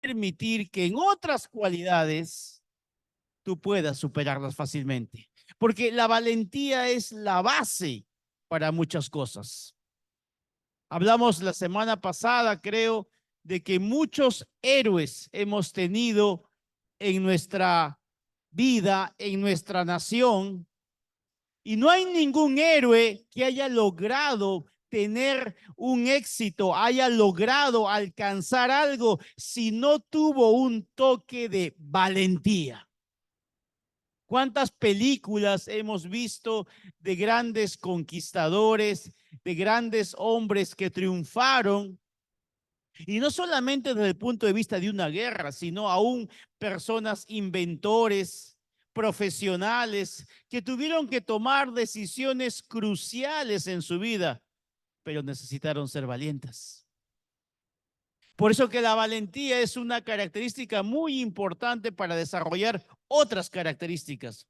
permitir que en otras cualidades tú puedas superarlas fácilmente. Porque la valentía es la base para muchas cosas. Hablamos la semana pasada, creo, de que muchos héroes hemos tenido en nuestra vida, en nuestra nación, y no hay ningún héroe que haya logrado tener un éxito, haya logrado alcanzar algo si no tuvo un toque de valentía. ¿Cuántas películas hemos visto de grandes conquistadores, de grandes hombres que triunfaron? Y no solamente desde el punto de vista de una guerra, sino aún personas inventores, profesionales, que tuvieron que tomar decisiones cruciales en su vida, pero necesitaron ser valientes. Por eso que la valentía es una característica muy importante para desarrollar otras características.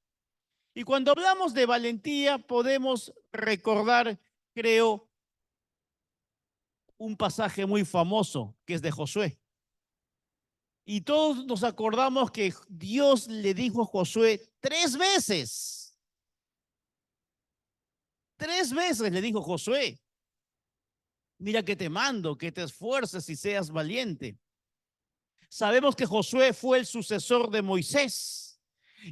Y cuando hablamos de valentía, podemos recordar, creo, un pasaje muy famoso que es de Josué. Y todos nos acordamos que Dios le dijo a Josué 3 veces. 3 veces le dijo Josué: mira que te mando, que te esfuerces y seas valiente. Sabemos que Josué fue el sucesor de Moisés.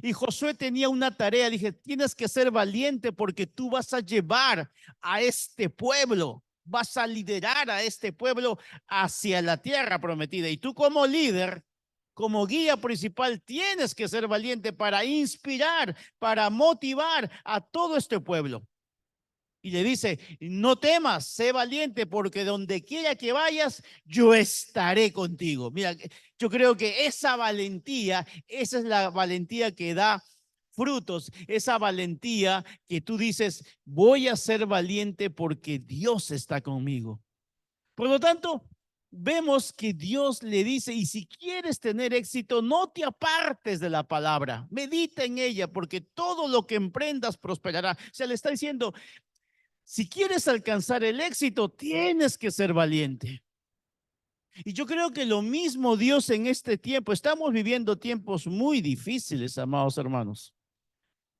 Y Josué tenía una tarea. Dije, tienes que ser valiente porque tú vas a llevar a este pueblo, vas a liderar a este pueblo hacia la tierra prometida. Y tú como líder, como guía principal, tienes que ser valiente para inspirar, para motivar a todo este pueblo. Y le dice, no temas, sé valiente, porque donde quiera que vayas, yo estaré contigo. Mira, yo creo que esa valentía, esa es la valentía que da frutos, esa valentía que tú dices, voy a ser valiente porque Dios está conmigo. Por lo tanto, vemos que Dios le dice, y si quieres tener éxito, no te apartes de la palabra, medita en ella, porque todo lo que emprendas prosperará. Se le está diciendo, si quieres alcanzar el éxito, tienes que ser valiente. Y yo creo que lo mismo Dios en este tiempo. Estamos viviendo tiempos muy difíciles, amados hermanos.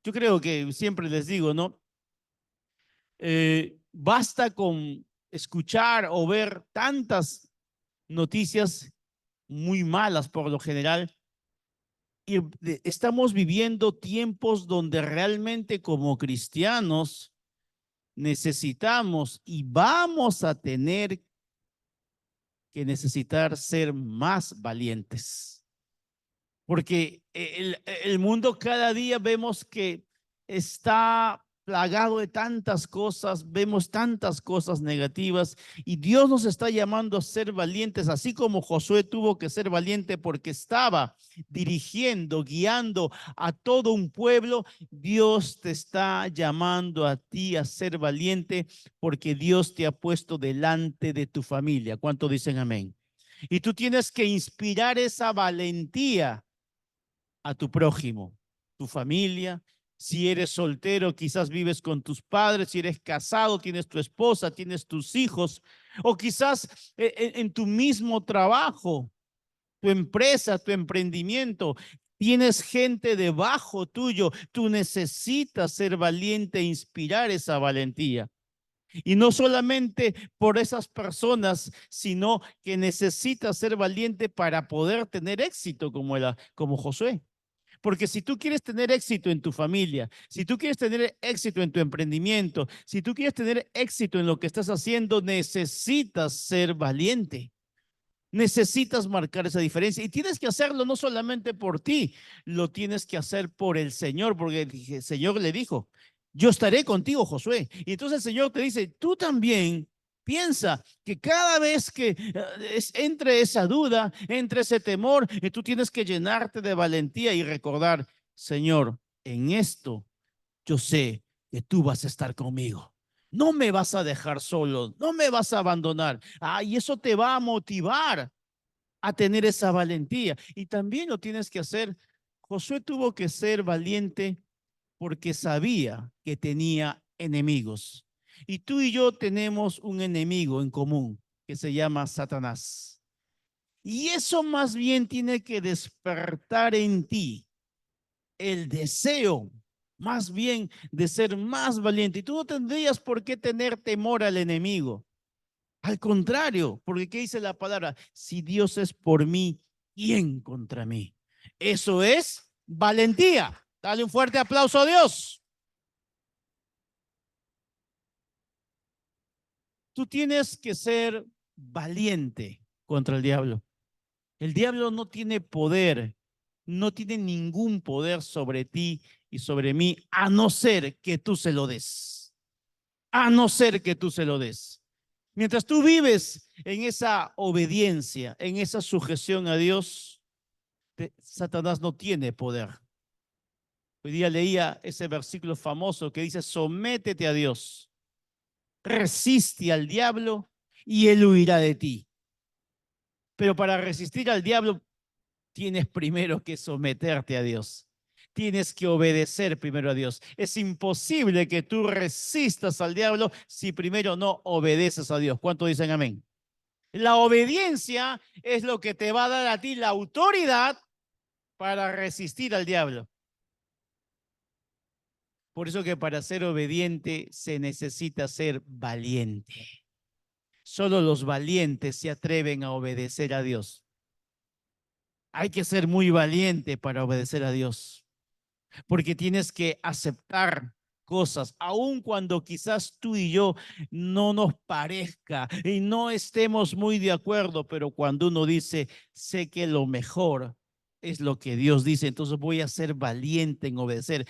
Yo creo que siempre les digo, ¿no? Basta con escuchar o ver tantas noticias muy malas por lo general. Y estamos viviendo tiempos donde realmente como cristianos necesitamos y vamos a tener que necesitar ser más valientes. Porque el mundo cada día vemos que está plagado de tantas cosas, vemos tantas cosas negativas y Dios nos está llamando a ser valientes, así como Josué tuvo que ser valiente porque estaba dirigiendo, guiando a todo un pueblo. Dios te está llamando a ti a ser valiente porque Dios te ha puesto delante de tu familia. ¿Cuánto dicen amén? Y tú tienes que inspirar esa valentía a tu prójimo, tu familia. Si eres soltero, quizás vives con tus padres. Si eres casado, tienes tu esposa, tienes tus hijos. O quizás en tu mismo trabajo, tu empresa, tu emprendimiento. Tienes gente debajo tuyo. Tú necesitas ser valiente e inspirar esa valentía. Y no solamente por esas personas, sino que necesitas ser valiente para poder tener éxito como Josué. Porque si tú quieres tener éxito en tu familia, si tú quieres tener éxito en tu emprendimiento, si tú quieres tener éxito en lo que estás haciendo, necesitas ser valiente. Necesitas marcar esa diferencia y tienes que hacerlo no solamente por ti, lo tienes que hacer por el Señor, porque el Señor le dijo, yo estaré contigo, Josué. Y entonces el Señor te dice, tú también piensa que cada vez que entre esa duda, entre ese temor, tú tienes que llenarte de valentía y recordar, Señor, en esto yo sé que tú vas a estar conmigo. No me vas a dejar solo, no me vas a abandonar. Y eso te va a motivar a tener esa valentía. Y también lo tienes que hacer. Josué tuvo que ser valiente porque sabía que tenía enemigos. Y tú y yo tenemos un enemigo en común que se llama Satanás. Y eso más bien tiene que despertar en ti el deseo, más bien de ser más valiente. Y tú no tendrías por qué tener temor al enemigo. Al contrario, porque ¿qué dice la palabra? Si Dios es por mí, ¿quién contra mí? Eso es valentía. Dale un fuerte aplauso a Dios. Tú tienes que ser valiente contra el diablo. El diablo no tiene poder, no tiene ningún poder sobre ti y sobre mí, a no ser que tú se lo des. A no ser que tú se lo des. Mientras tú vives en esa obediencia, en esa sujeción a Dios, Satanás no tiene poder. Hoy día leía ese versículo famoso que dice, sométete a Dios, resiste al diablo y él huirá de ti. Pero para resistir al diablo tienes primero que someterte a Dios. Tienes que obedecer primero a Dios. Es imposible que tú resistas al diablo si primero no obedeces a Dios. ¿Cuánto dicen amén? La obediencia es lo que te va a dar a ti la autoridad para resistir al diablo. Por eso que para ser obediente se necesita ser valiente. Solo los valientes se atreven a obedecer a Dios. Hay que ser muy valiente para obedecer a Dios, porque tienes que aceptar cosas, aun cuando quizás tú y yo no nos parezca y no estemos muy de acuerdo, pero cuando uno dice, sé que lo mejor es lo que Dios dice, entonces voy a ser valiente en obedecer.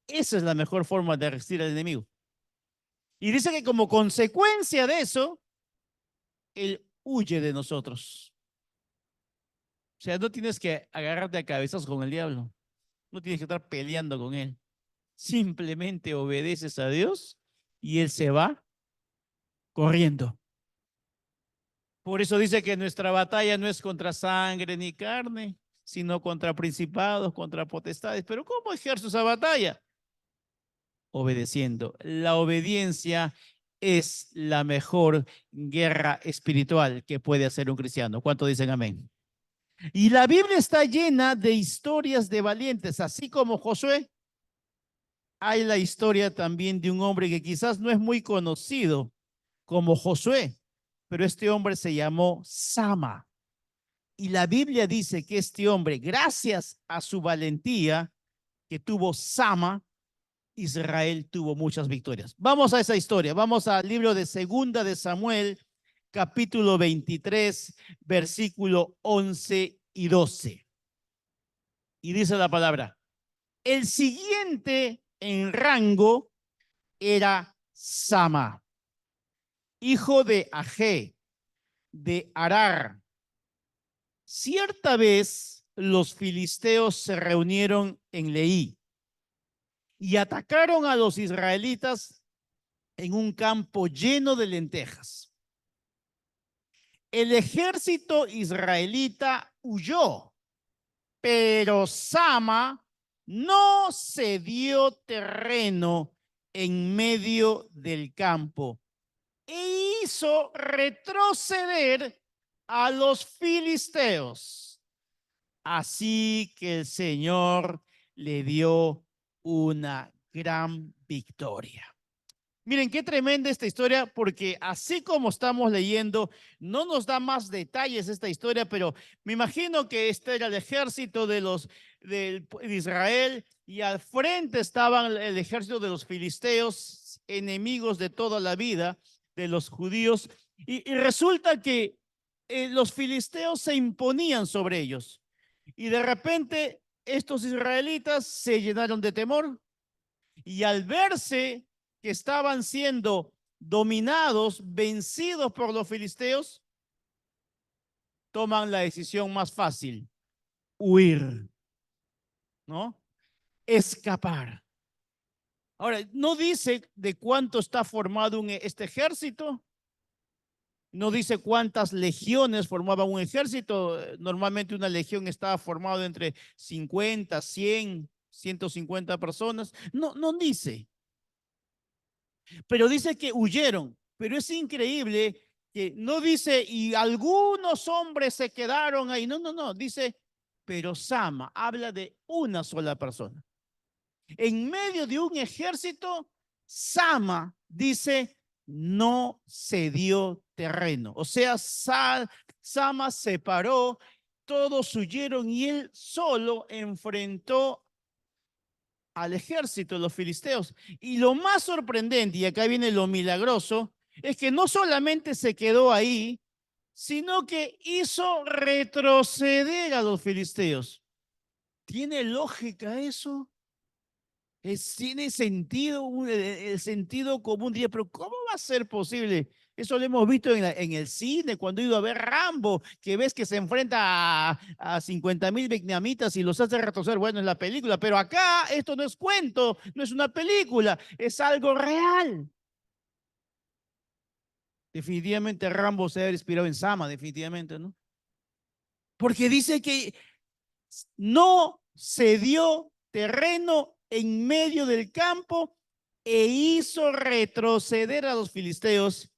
Esa es la mejor forma de resistir al enemigo. Y dice que como consecuencia de eso, él huye de nosotros. O sea, no tienes que agarrarte a cabezas con el diablo. No tienes que estar peleando con él. Simplemente obedeces a Dios y él se va corriendo. Por eso dice que nuestra batalla no es contra sangre ni carne, sino contra principados, contra potestades. Pero ¿cómo ejerzo esa batalla? Obedeciendo. La obediencia es la mejor guerra espiritual que puede hacer un cristiano. ¿Cuánto dicen amén? Y la Biblia está llena de historias de valientes, así como Josué. Hay la historia también de un hombre que quizás no es muy conocido como Josué, pero este hombre se llamó Sama. Y la Biblia dice que este hombre, gracias a su valentía que tuvo Sama, Israel tuvo muchas victorias. Vamos a esa historia. Vamos al libro de Segunda de Samuel, capítulo 23, versículo 11 y 12. Y dice la palabra, el siguiente en rango era Sama, hijo de Agé, de Arar. Cierta vez los filisteos se reunieron en Leí y atacaron a los israelitas en un campo lleno de lentejas. El ejército israelita huyó, pero Sama no cedió terreno en medio del campo e hizo retroceder a los filisteos. Así que el Señor le dio una gran victoria. Miren, qué tremenda esta historia, porque así como estamos leyendo, no nos da más detalles esta historia, pero me imagino que este era el ejército de Israel y al frente estaban el ejército de los filisteos, enemigos de toda la vida de los judíos, y resulta que los filisteos se imponían sobre ellos. Y de repente estos israelitas se llenaron de temor y al verse que estaban siendo dominados, vencidos por los filisteos, toman la decisión más fácil, huir, ¿no? Escapar. Ahora, no dice de cuánto está formado este ejército, no dice cuántas legiones formaban un ejército. Normalmente una legión estaba formada entre 50, 100, 150 personas. No, no dice. Pero dice que huyeron. Pero es increíble que no dice, y algunos hombres se quedaron ahí. No, no, no. Dice, pero Sama habla de una sola persona. En medio de un ejército, Sama dice, no se dio terreno. O sea, Sama se paró, todos huyeron y él solo enfrentó al ejército de los filisteos. Y lo más sorprendente, y acá viene lo milagroso, es que no solamente se quedó ahí, sino que hizo retroceder a los filisteos. ¿Tiene lógica eso? Tiene sentido, el sentido común. Diría, pero ¿cómo va a ser posible? Eso lo hemos visto en el cine, cuando he ido a ver Rambo, que ves que se enfrenta a 50,000 vietnamitas y los hace retroceder. Bueno, en la película, pero acá esto no es cuento, no es una película, es algo real. Definitivamente Rambo se ha inspirado en Sama, definitivamente, ¿no? Porque dice que no se dio terreno en medio del campo e hizo retroceder a los filisteos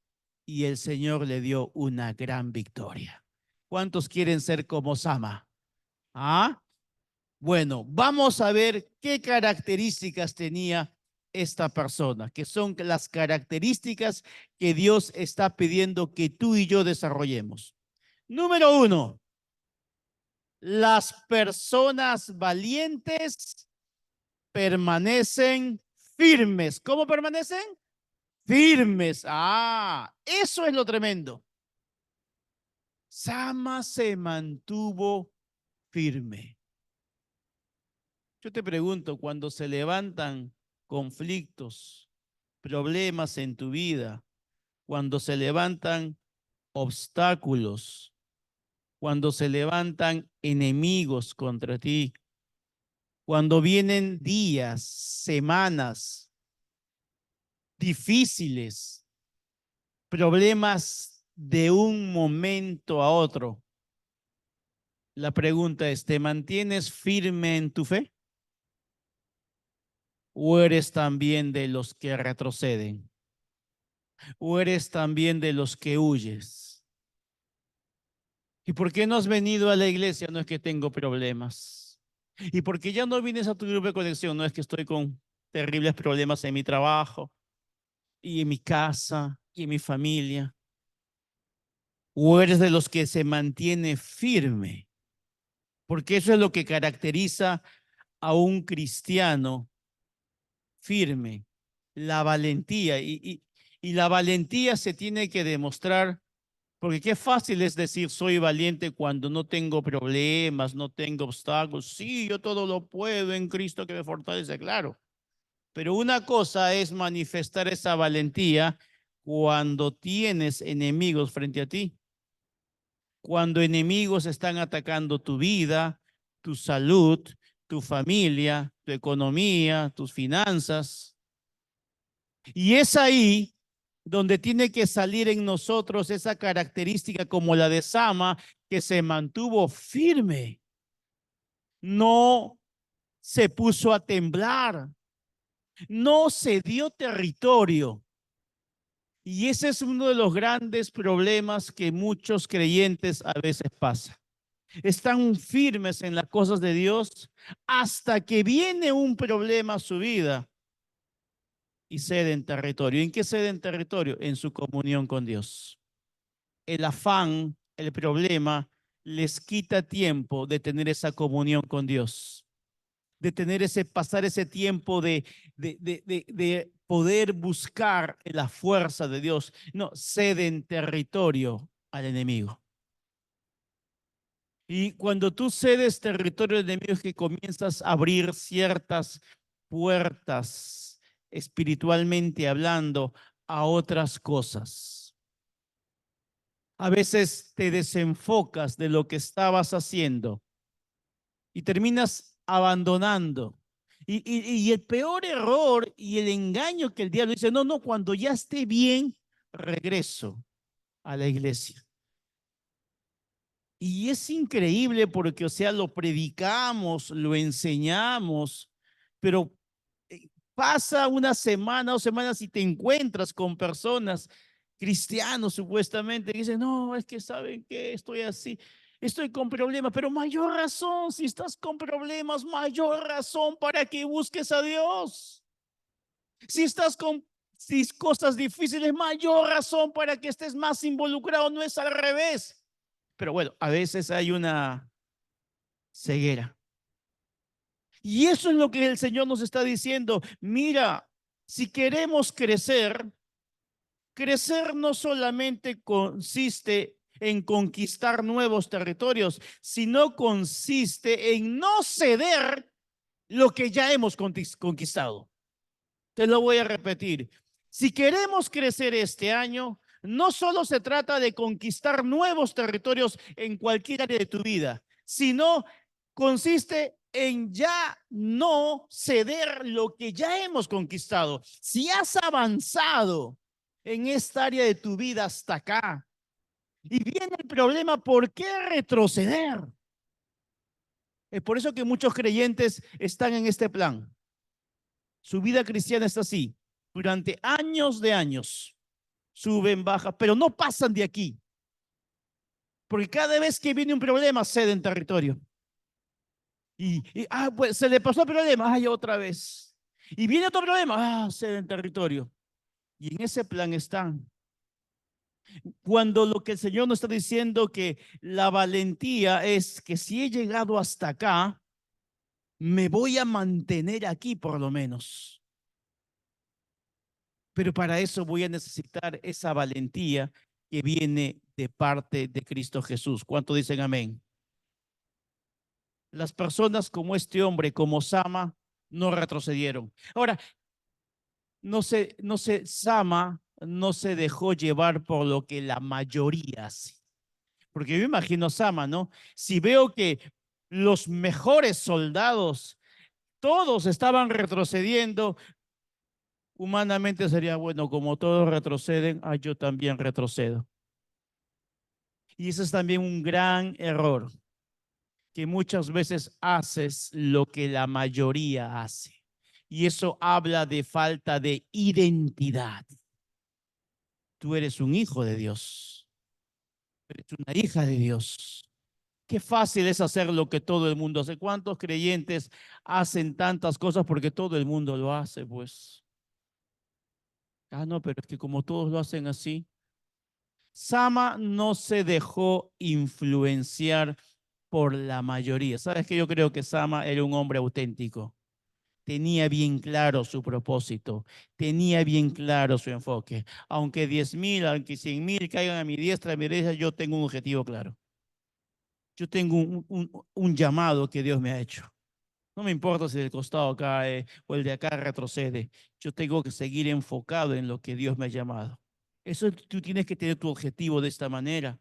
y el Señor le dio una gran victoria. ¿Cuántos quieren ser como Sama? ¿Ah? Bueno, vamos a ver qué características tenía esta persona, que son las características que Dios está pidiendo que tú y yo desarrollemos. Número 1, las personas valientes permanecen firmes. ¿Cómo permanecen? Firmes. Ah, eso es lo tremendo. Sama se mantuvo firme. Yo te pregunto, cuando se levantan conflictos, problemas en tu vida, cuando se levantan obstáculos, cuando se levantan enemigos contra ti, cuando vienen días, semanas difíciles, problemas de un momento a otro. La pregunta es, ¿te mantienes firme en tu fe? ¿O eres también de los que retroceden? ¿O eres también de los que huyes? ¿Y por qué no has venido a la iglesia? No es que tengo problemas. ¿Y por qué ya no vienes a tu grupo de conexión? No es que estoy con terribles problemas en mi trabajo y en mi casa y en mi familia. ¿O eres de los que se mantiene firme? Porque eso es lo que caracteriza a un cristiano firme, la valentía. Y la valentía se tiene que demostrar, porque qué fácil es decir soy valiente cuando no tengo problemas, no tengo obstáculos. Sí, yo todo lo puedo en Cristo que me fortalece, claro. Pero una cosa es manifestar esa valentía cuando tienes enemigos frente a ti, cuando enemigos están atacando tu vida, tu salud, tu familia, tu economía, tus finanzas. Y es ahí donde tiene que salir en nosotros esa característica como la de Sama, que se mantuvo firme, no se puso a temblar, no se dio territorio. Y ese es uno de los grandes problemas que muchos creyentes a veces pasan. Están firmes en las cosas de Dios hasta que viene un problema a su vida y ceden territorio. ¿En qué ceden territorio? En su comunión con Dios. El afán, el problema, les quita tiempo de tener esa comunión con Dios, de tener pasar ese tiempo de poder buscar la fuerza de Dios. No, ceden territorio al enemigo. Y cuando tú cedes territorio al enemigo es que comienzas a abrir ciertas puertas espiritualmente hablando a otras cosas. A veces te desenfocas de lo que estabas haciendo y terminas abandonando. Y el peor error y el engaño que el diablo dice, no, no, cuando ya esté bien, regreso a la iglesia. Y es increíble porque, o sea, lo predicamos, lo enseñamos, pero pasa una semana o semanas y te encuentras con personas cristianos supuestamente, que dicen, no, es que saben que estoy así, estoy con problemas, pero mayor razón, si estás con problemas, mayor razón para que busques a Dios. Si estás con cosas difíciles, mayor razón para que estés más involucrado, no es al revés. Pero bueno, a veces hay una ceguera. Y eso es lo que el Señor nos está diciendo. Mira, si queremos crecer, crecer no solamente consiste en conquistar nuevos territorios, sino consiste en no ceder lo que ya hemos conquistado. Te lo voy a repetir. Si queremos crecer este año, no solo se trata de conquistar nuevos territorios en cualquier área de tu vida, sino consiste en ya no ceder lo que ya hemos conquistado. Si has avanzado en esta área de tu vida hasta acá y viene el problema, ¿por qué retroceder? Es por eso que muchos creyentes están en este plan. Su vida cristiana está así. Durante años de años suben, bajan, pero no pasan de aquí. Porque cada vez que viene un problema, ceden territorio. Pues se le pasó el problema, ay, otra vez. Y viene otro problema, ceden territorio. Y en ese plan están. Cuando lo que el Señor nos está diciendo que la valentía es que si he llegado hasta acá, me voy a mantener aquí por lo menos. Pero para eso voy a necesitar esa valentía que viene de parte de Cristo Jesús. ¿Cuánto dicen amén? Las personas como este hombre, como Sama, no retrocedieron. Ahora, Sama no se dejó llevar por lo que la mayoría hace. Porque yo me imagino Sama, ¿no? Si veo que los mejores soldados, todos estaban retrocediendo, humanamente sería, bueno, como todos retroceden, yo también retrocedo. Y ese es también un gran error, que muchas veces haces lo que la mayoría hace. Y eso habla de falta de identidad. Tú eres un hijo de Dios, eres una hija de Dios. Qué fácil es hacer lo que todo el mundo hace. ¿Cuántos creyentes hacen tantas cosas porque todo el mundo lo hace? Pues, no, pero es que como todos lo hacen así. Sama no se dejó influenciar por la mayoría. ¿Sabes qué? Yo creo que Sama era un hombre auténtico. Tenía bien claro su propósito, tenía bien claro su enfoque. Aunque 10,000, aunque 100,000 caigan a mi diestra, a mi derecha, yo tengo un objetivo claro. Yo tengo un llamado que Dios me ha hecho. No me importa si el costado cae o el de acá retrocede. Yo tengo que seguir enfocado en lo que Dios me ha llamado. Eso tú tienes que tener tu objetivo de esta manera.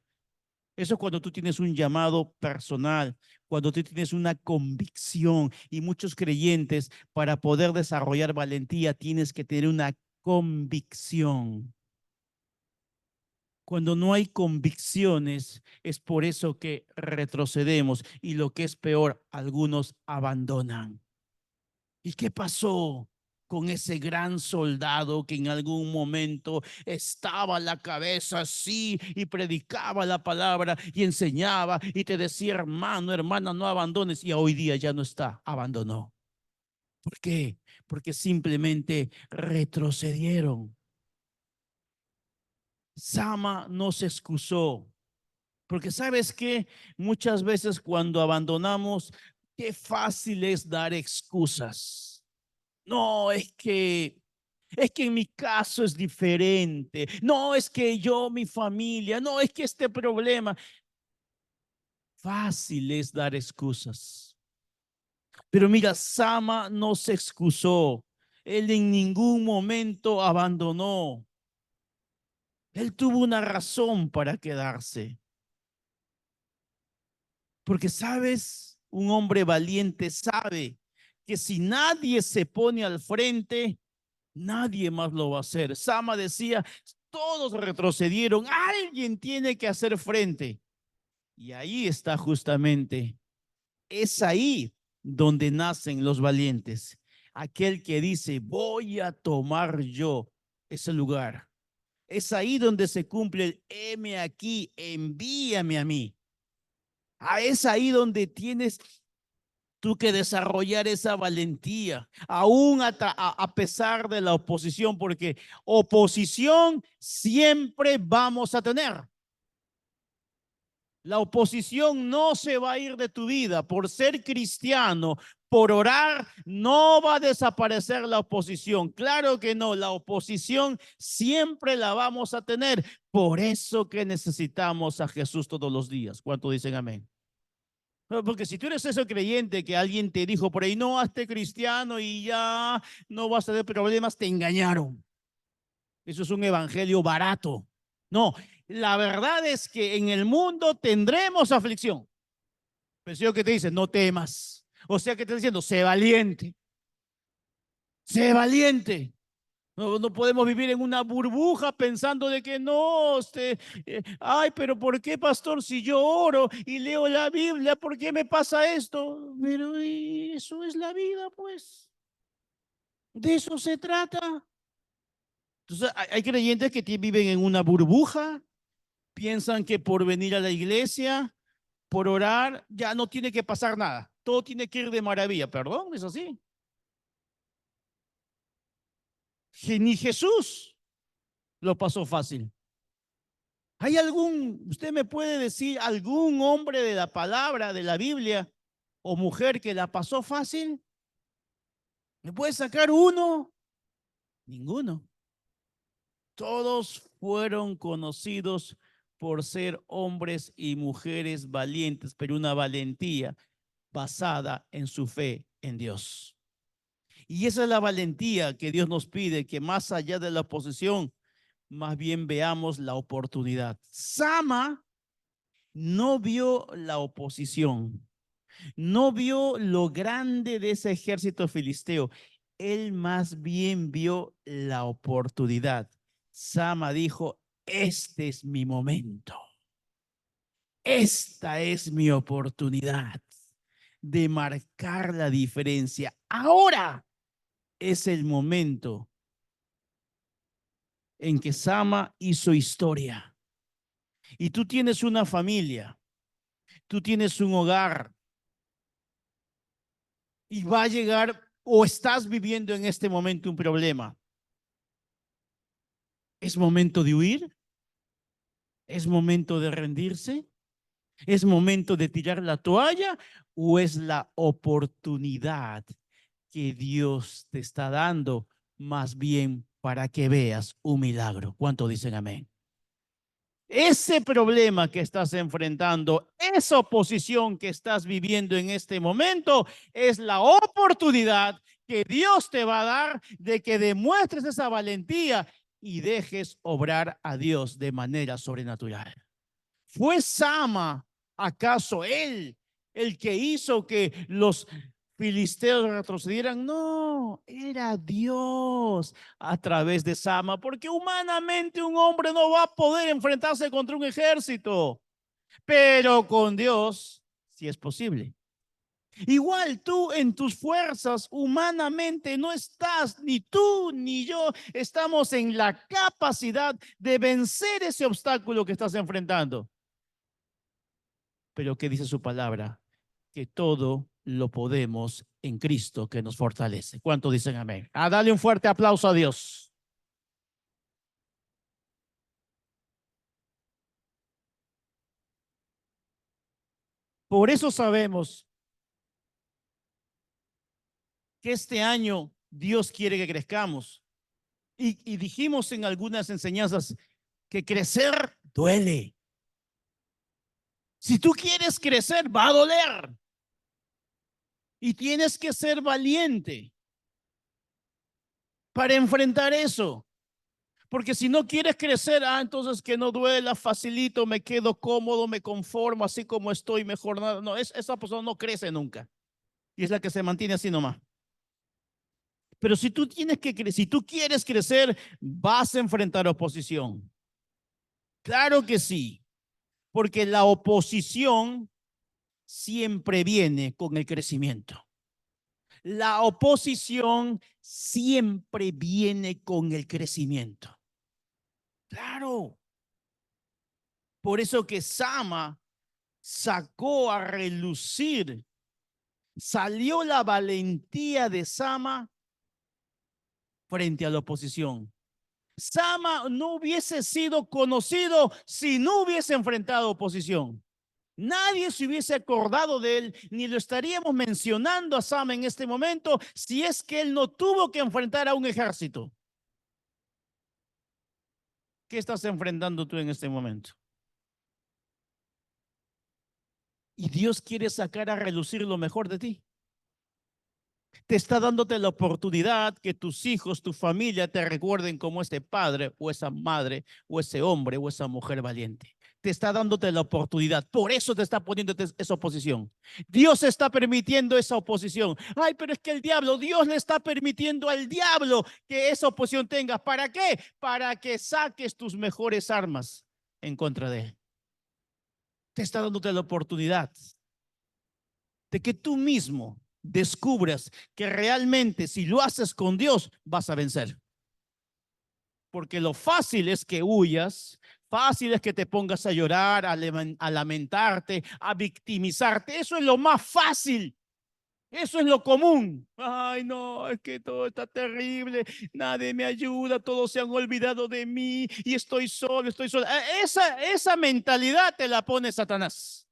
Eso es cuando tú tienes un llamado personal, cuando tú tienes una convicción. Y muchos creyentes, para poder desarrollar valentía, tienes que tener una convicción. Cuando no hay convicciones, es por eso que retrocedemos y lo que es peor, algunos abandonan. ¿Y qué pasó con ese gran soldado que en algún momento estaba a la cabeza así y predicaba la palabra y enseñaba y te decía, hermano, hermana, no abandones, y hoy día ya no está, abandonó? ¿Por qué? Porque simplemente retrocedieron. Sama no se excusó, porque sabes que muchas veces cuando abandonamos, qué fácil es dar excusas. No, es que en mi caso es diferente. No, es que yo, mi familia, no, es que este problema. Fácil es dar excusas. Pero mira, Sama no se excusó. Él en ningún momento abandonó. Él tuvo una razón para quedarse. Porque sabes, un hombre valiente sabe que si nadie se pone al frente, nadie más lo va a hacer. Sama decía, todos retrocedieron, alguien tiene que hacer frente. Y ahí está justamente, es ahí donde nacen los valientes. Aquel que dice, voy a tomar yo ese lugar. Es ahí donde se cumple el heme aquí, envíame a mí. Es ahí donde tienes tú que desarrollar esa valentía, aún a pesar de la oposición, porque oposición siempre vamos a tener. La oposición no se va a ir de tu vida. Por ser cristiano, por orar, no va a desaparecer la oposición. Claro que no, la oposición siempre la vamos a tener. Por eso que necesitamos a Jesús todos los días. ¿Cuánto dicen amén? Porque si tú eres ese creyente que alguien te dijo por ahí, no, hazte cristiano y ya no vas a tener problemas, te engañaron. Eso es un evangelio barato. No, la verdad es que en el mundo tendremos aflicción. Pero si yo que te dice, no temas. O sea que te está diciendo, sé valiente. Sé valiente. No podemos vivir en una burbuja pensando de que no, ay, pero ¿por qué, pastor? Si yo oro y leo la Biblia, ¿por qué me pasa esto? Pero eso es la vida, pues. De eso se trata. Entonces, hay creyentes que viven en una burbuja, piensan que por venir a la iglesia, por orar, ya no tiene que pasar nada. Todo tiene que ir de maravilla. Perdón, es así. Ni Jesús lo pasó fácil. ¿Hay usted me puede decir algún hombre de la palabra, de la Biblia o mujer que la pasó fácil? ¿Me puede sacar uno? Ninguno. Todos fueron conocidos por ser hombres y mujeres valientes, pero una valentía basada en su fe en Dios. Y esa es la valentía que Dios nos pide, que más allá de la oposición, más bien veamos la oportunidad. Sama no vio la oposición, no vio lo grande de ese ejército filisteo. Él más bien vio la oportunidad. Sama dijo, este es mi momento. Esta es mi oportunidad de marcar la diferencia. Ahora es el momento en que Sama hizo historia. Y tú tienes una familia, tú tienes un hogar y va a llegar o estás viviendo en este momento un problema. ¿Es momento de huir? ¿Es momento de rendirse? ¿Es momento de tirar la toalla o es la oportunidad que Dios te está dando más bien para que veas un milagro? ¿Cuánto dicen amén? Ese problema que estás enfrentando, esa oposición que estás viviendo en este momento, es la oportunidad que Dios te va a dar de que demuestres esa valentía y dejes obrar a Dios de manera sobrenatural. ¿Fue Sama acaso él el que hizo que los filisteos retrocedieran? No, era Dios a través de Sama, porque humanamente un hombre no va a poder enfrentarse contra un ejército, pero con Dios sí es posible. Igual tú en tus fuerzas humanamente no estás, ni tú ni yo estamos en la capacidad de vencer ese obstáculo que estás enfrentando. Pero ¿qué dice su palabra? Que todo lo podemos en Cristo que nos fortalece. ¿Cuánto dicen amén? Dale un fuerte aplauso a Dios. Por eso sabemos que este año Dios quiere que crezcamos. Y dijimos en algunas enseñanzas que crecer duele. Si tú quieres crecer, va a doler. Y tienes que ser valiente para enfrentar eso. Porque si no quieres crecer, entonces que no duela, facilito, me quedo cómodo, me conformo así como estoy, mejor nada. No, esa persona no crece nunca. Y es la que se mantiene así nomás. Pero si tú si tú quieres crecer, vas a enfrentar oposición. Claro que sí, porque la oposición siempre viene con el crecimiento. La oposición siempre viene con el crecimiento. Claro. Por eso que Sama sacó a relucir, salió la valentía de Sama frente a la oposición. Sama no hubiese sido conocido si no hubiese enfrentado oposición. Nadie se hubiese acordado de él, ni lo estaríamos mencionando a Sama en este momento si es que él no tuvo que enfrentar a un ejército. ¿Qué estás enfrentando tú en este momento? Y Dios quiere sacar a relucir lo mejor de ti. Te está dándote la oportunidad que tus hijos, tu familia te recuerden como ese padre o esa madre o ese hombre o esa mujer valiente. Te está dándote la oportunidad. Por eso te está poniendo esa oposición. Dios está permitiendo esa oposición. Ay, pero es que el diablo, Dios le está permitiendo al diablo que esa oposición tengas. ¿Para qué? Para que saques tus mejores armas en contra de él. Te está dándote la oportunidad de que tú mismo descubras que realmente si lo haces con Dios vas a vencer. Porque lo fácil es que huyas, fácil es que te pongas a llorar, a lamentarte, a victimizarte. Eso es lo más fácil. Eso es lo común. Ay, no, es que todo está terrible, nadie me ayuda, todos se han olvidado de mí y estoy solo, estoy sola. Esa mentalidad te la pone Satanás.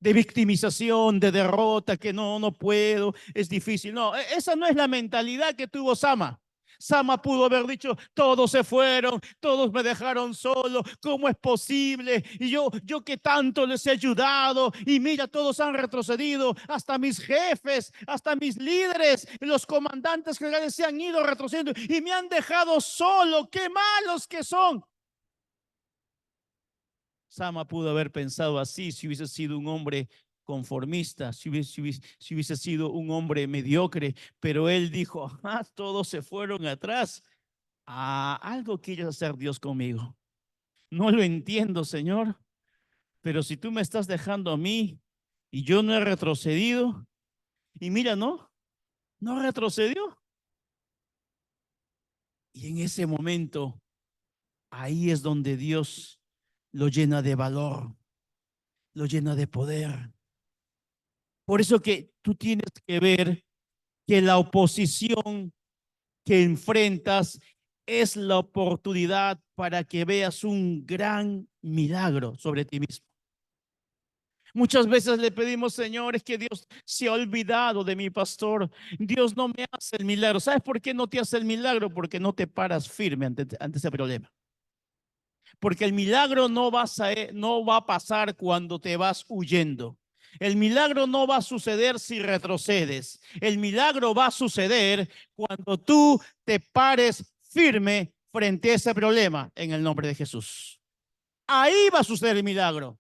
De victimización, de derrota, que no puedo, es difícil. No, esa no es la mentalidad que tuvo Sama. Sama pudo haber dicho, todos se fueron, todos me dejaron solo, ¿cómo es posible? Y yo que tanto les he ayudado, y mira, todos han retrocedido, hasta mis jefes, hasta mis líderes, los comandantes generales se han ido retrocediendo y me han dejado solo, qué malos que son. Sama pudo haber pensado así si hubiese sido un hombre conformista, si hubiese sido un hombre mediocre, pero él dijo, todos se fueron atrás. Algo quiere hacer Dios conmigo. No lo entiendo, Señor, pero si tú me estás dejando a mí y yo no he retrocedido, y mira, no retrocedió. Y en ese momento, ahí es donde Dios lo llena de valor, lo llena de poder. Por eso que tú tienes que ver que la oposición que enfrentas es la oportunidad para que veas un gran milagro sobre ti mismo. Muchas veces le pedimos, Señor, es que Dios se ha olvidado de mi pastor. Dios no me hace el milagro. ¿Sabes por qué no te hace el milagro? Porque no te paras firme ante ese problema. Porque el milagro no va a pasar cuando te vas huyendo. El milagro no va a suceder si retrocedes. El milagro va a suceder cuando tú te pares firme frente a ese problema en el nombre de Jesús. Ahí va a suceder el milagro.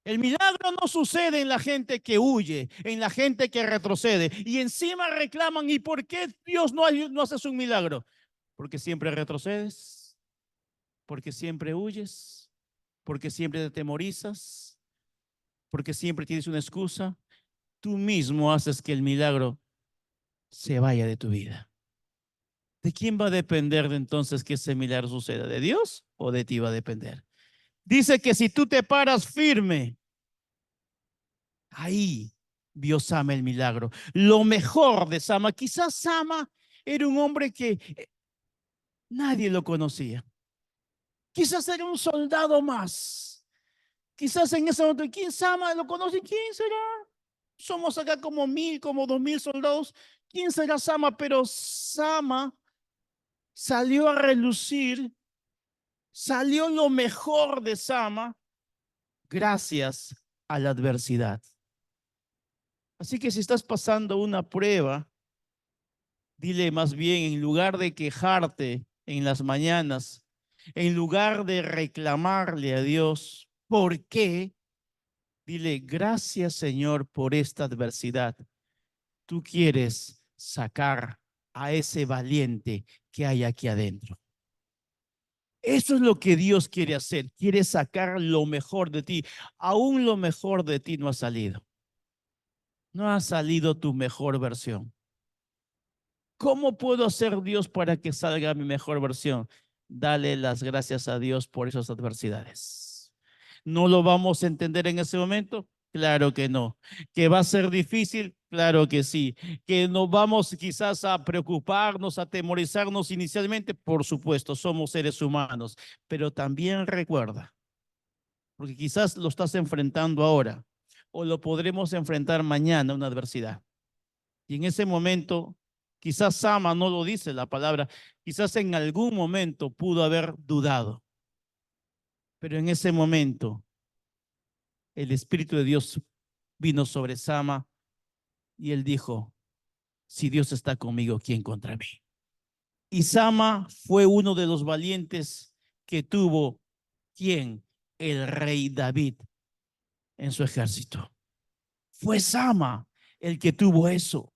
El milagro no sucede en la gente que huye, en la gente que retrocede. Y encima reclaman, ¿y por qué Dios no hace un milagro? Porque siempre retrocedes, porque siempre huyes, porque siempre te atemorizas, porque siempre tienes una excusa. Tú mismo haces que el milagro se vaya de tu vida. ¿De quién va a depender de entonces que ese milagro suceda? ¿De Dios o de ti va a depender? Dice que si tú te paras firme, ahí vio Sama el milagro. Lo mejor de Sama, quizás Sama era un hombre que nadie lo conocía. Quizás era un soldado más. Quizás en ese momento, ¿quién Sama lo conoce? ¿Quién será? Somos acá como 1000, como 2000 soldados. ¿Quién será Sama? Pero Sama salió a relucir, salió lo mejor de Sama gracias a la adversidad. Así que si estás pasando una prueba, dile más bien, en lugar de quejarte en las mañanas, en lugar de reclamarle a Dios, ¿por qué? Dile, gracias Señor por esta adversidad. Tú quieres sacar a ese valiente que hay aquí adentro. Eso es lo que Dios quiere hacer. Quiere sacar lo mejor de ti. Aún lo mejor de ti no ha salido. No ha salido tu mejor versión. ¿Cómo puedo hacer Dios para que salga mi mejor versión? dale las gracias a Dios por esas adversidades. ¿No lo vamos a entender en ese momento? Claro que no. ¿Que va a ser difícil? Claro que sí. ¿Que nos vamos quizás a preocuparnos, a atemorizarnos inicialmente? Por supuesto, somos seres humanos. Pero también recuerda, porque quizás lo estás enfrentando ahora o lo podremos enfrentar mañana, una adversidad. Y en ese momento, quizás Sama no lo dice la palabra, quizás en algún momento pudo haber dudado, pero en ese momento el Espíritu de Dios vino sobre Sama y él dijo, si Dios está conmigo, ¿quién contra mí? Y Sama fue uno de los valientes que tuvo, ¿quién? El rey David en su ejército. Fue Sama el que tuvo eso.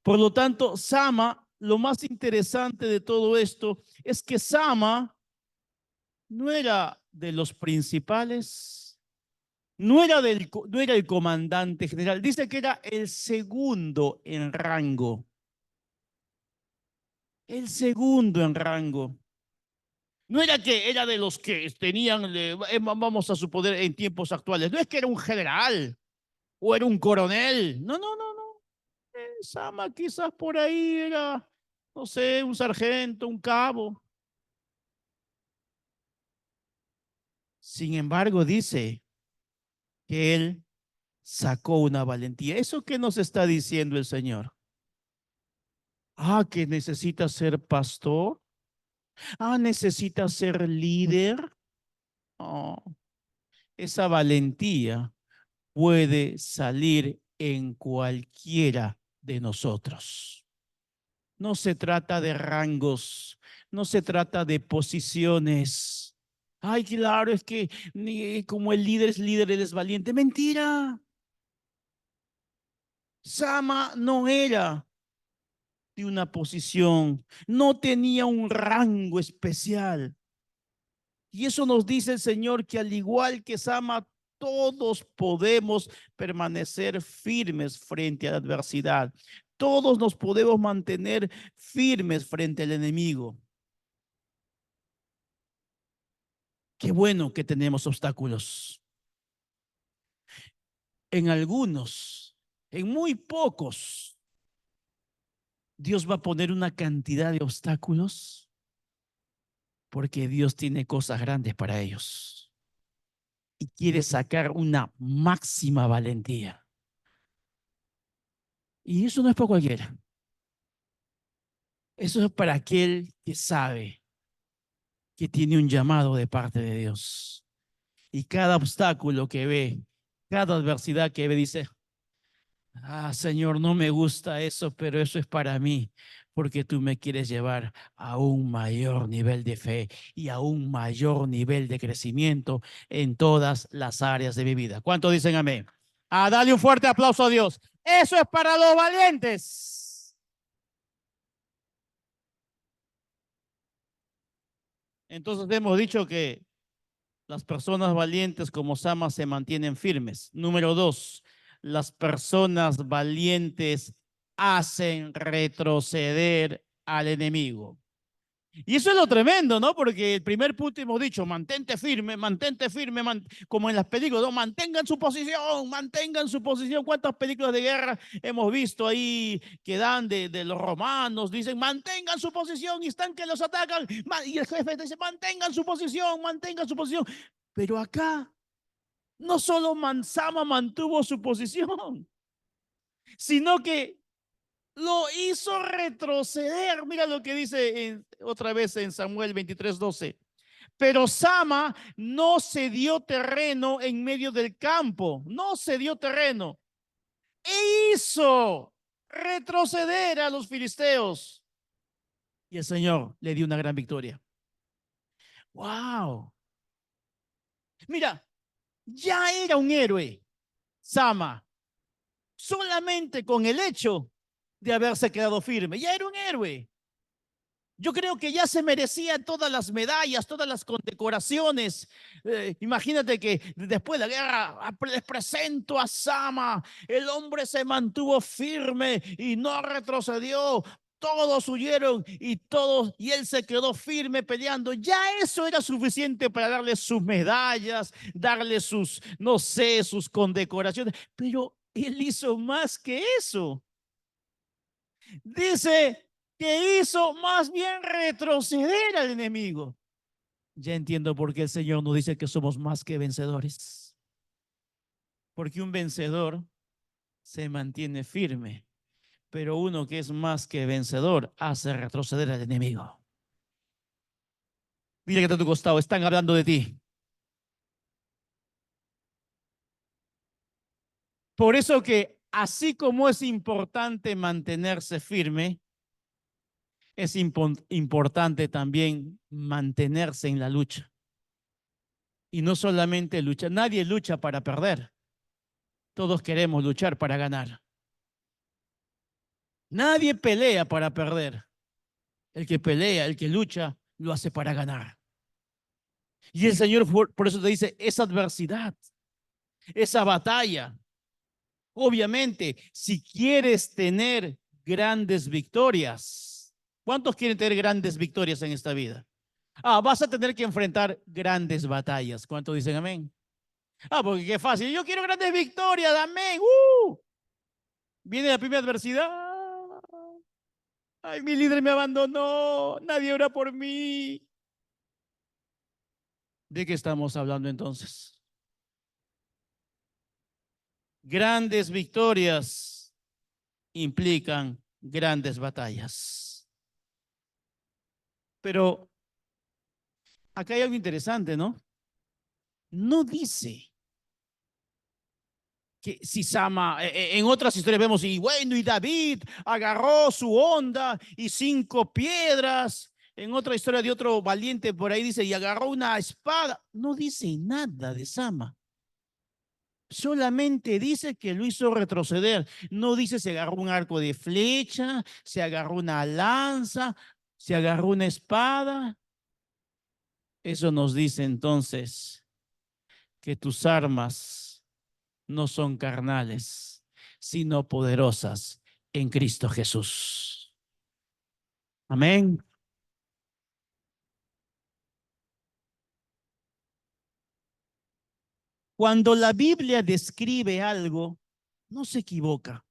Por lo tanto, Sama, lo más interesante de todo esto es que Sama no era de los principales, no era el comandante general. Dice que era el segundo en rango. El segundo en rango. No era que era de los que tenían, vamos a suponer en tiempos actuales, no es que era un general o era un coronel. No, no, no, no. Sama quizás por ahí era, no sé, un sargento, un cabo. Sin embargo, dice que él sacó una valentía. ¿Eso qué nos está diciendo el Señor? Ah, que necesita ser pastor. Ah, necesita ser líder. Oh, esa valentía puede salir en cualquiera de nosotros. No se trata de rangos, no se trata de posiciones. Ay, claro, es que como el líder, él es valiente. Mentira. Sama no era de una posición, no tenía un rango especial. Y eso nos dice el Señor que al igual que Sama, todos podemos permanecer firmes frente a la adversidad. Todos nos podemos mantener firmes frente al enemigo. Qué bueno que tenemos obstáculos. En algunos, en muy pocos, Dios va a poner una cantidad de obstáculos porque Dios tiene cosas grandes para ellos y quiere sacar una máxima valentía. Y eso no es para cualquiera. Eso es para aquel que sabe que tiene un llamado de parte de Dios. Y cada obstáculo que ve, cada adversidad que ve, dice, ah, Señor, no me gusta eso, pero eso es para mí, porque tú me quieres llevar a un mayor nivel de fe y a un mayor nivel de crecimiento en todas las áreas de mi vida. ¿Cuántos dicen amén? Ah, dale un fuerte aplauso a Dios. Eso es para los valientes. Entonces hemos dicho que las personas valientes como Sama se mantienen firmes. Número dos, las personas valientes hacen retroceder al enemigo. Y eso es lo tremendo, ¿no? Porque el primer punto hemos dicho, mantente firme, como en las películas, ¿no? Mantengan su posición, mantengan su posición. ¿Cuántas películas de guerra hemos visto ahí que dan de los romanos? Dicen, mantengan su posición y están que los atacan. Y el jefe dice, mantengan su posición, mantengan su posición. Pero acá no solo Sama mantuvo su posición, sino que lo hizo retroceder. Mira lo que dice otra vez en Samuel 23:12. Pero Sama no se dio terreno en medio del campo, no se dio terreno. E hizo retroceder a los filisteos. Y el Señor le dio una gran victoria. ¡Wow! Mira, ya era un héroe, Sama, solamente con el hecho de haberse quedado firme. Ya era un héroe. Yo creo que ya se merecía todas las medallas, todas las condecoraciones. Imagínate que después de la guerra les presento a Sama. El hombre se mantuvo firme y no retrocedió. todos huyeron y él se quedó firme peleando. Ya eso era suficiente para darle sus medallas, darle sus, no sé, sus condecoraciones, pero él hizo más que eso. Dice que hizo más bien retroceder al enemigo. Ya entiendo por qué el Señor nos dice que somos más que vencedores. Porque un vencedor se mantiene firme, pero uno que es más que vencedor hace retroceder al enemigo. Dile que está a tu costado, están hablando de ti. Por eso que así como es importante mantenerse firme, es importante también mantenerse en la lucha. Y no solamente luchar, nadie lucha para perder. Todos queremos luchar para ganar. Nadie pelea para perder. El que pelea, el que lucha, lo hace para ganar. Y el Señor por eso te dice, esa adversidad, esa batalla. Obviamente, si quieres tener grandes victorias, ¿cuántos quieren tener grandes victorias en esta vida? Vas a tener que enfrentar grandes batallas. ¿Cuántos dicen amén? Porque qué fácil. Yo quiero grandes victorias, amén. Viene la primera adversidad. Ay, mi líder me abandonó. Nadie ora por mí. ¿De qué estamos hablando entonces? Grandes victorias implican grandes batallas. Pero acá hay algo interesante, ¿no? No dice que si Sama, en otras historias vemos, y bueno, y David agarró su onda y 5 piedras. En otra historia de otro valiente por ahí dice, y agarró una espada. No dice nada de Sama. Solamente dice que lo hizo retroceder. No dice se agarró un arco de flecha, se agarró una lanza, se agarró una espada. Eso nos dice entonces que tus armas no son carnales, sino poderosas en Cristo Jesús. Amén. Cuando la Biblia describe algo, no se equivoca.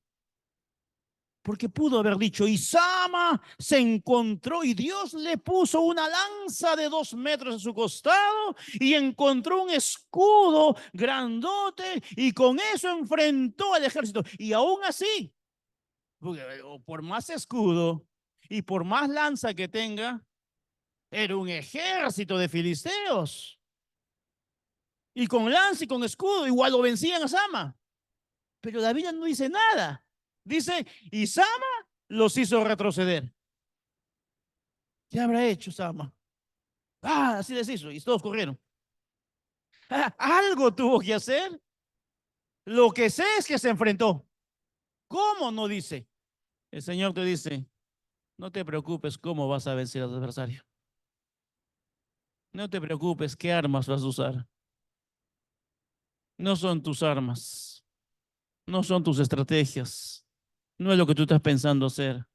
Porque pudo haber dicho, y Sama se encontró y Dios le puso una lanza de 2 metros en su costado y encontró un escudo grandote y con eso enfrentó al ejército. Y aún así, por más escudo y por más lanza que tenga, era un ejército de filisteos. Y con lanza y con escudo igual lo vencían a Sama. Pero la Biblia no dice nada. Dice, y Sama los hizo retroceder. ¿Qué habrá hecho Sama? Así les hizo y todos corrieron. Algo tuvo que hacer. Lo que sé es que se enfrentó. ¿Cómo? No dice. El Señor te dice, no te preocupes cómo vas a vencer al adversario. No te preocupes qué armas vas a usar. No son tus armas. No son tus estrategias. No es lo que tú estás pensando hacer.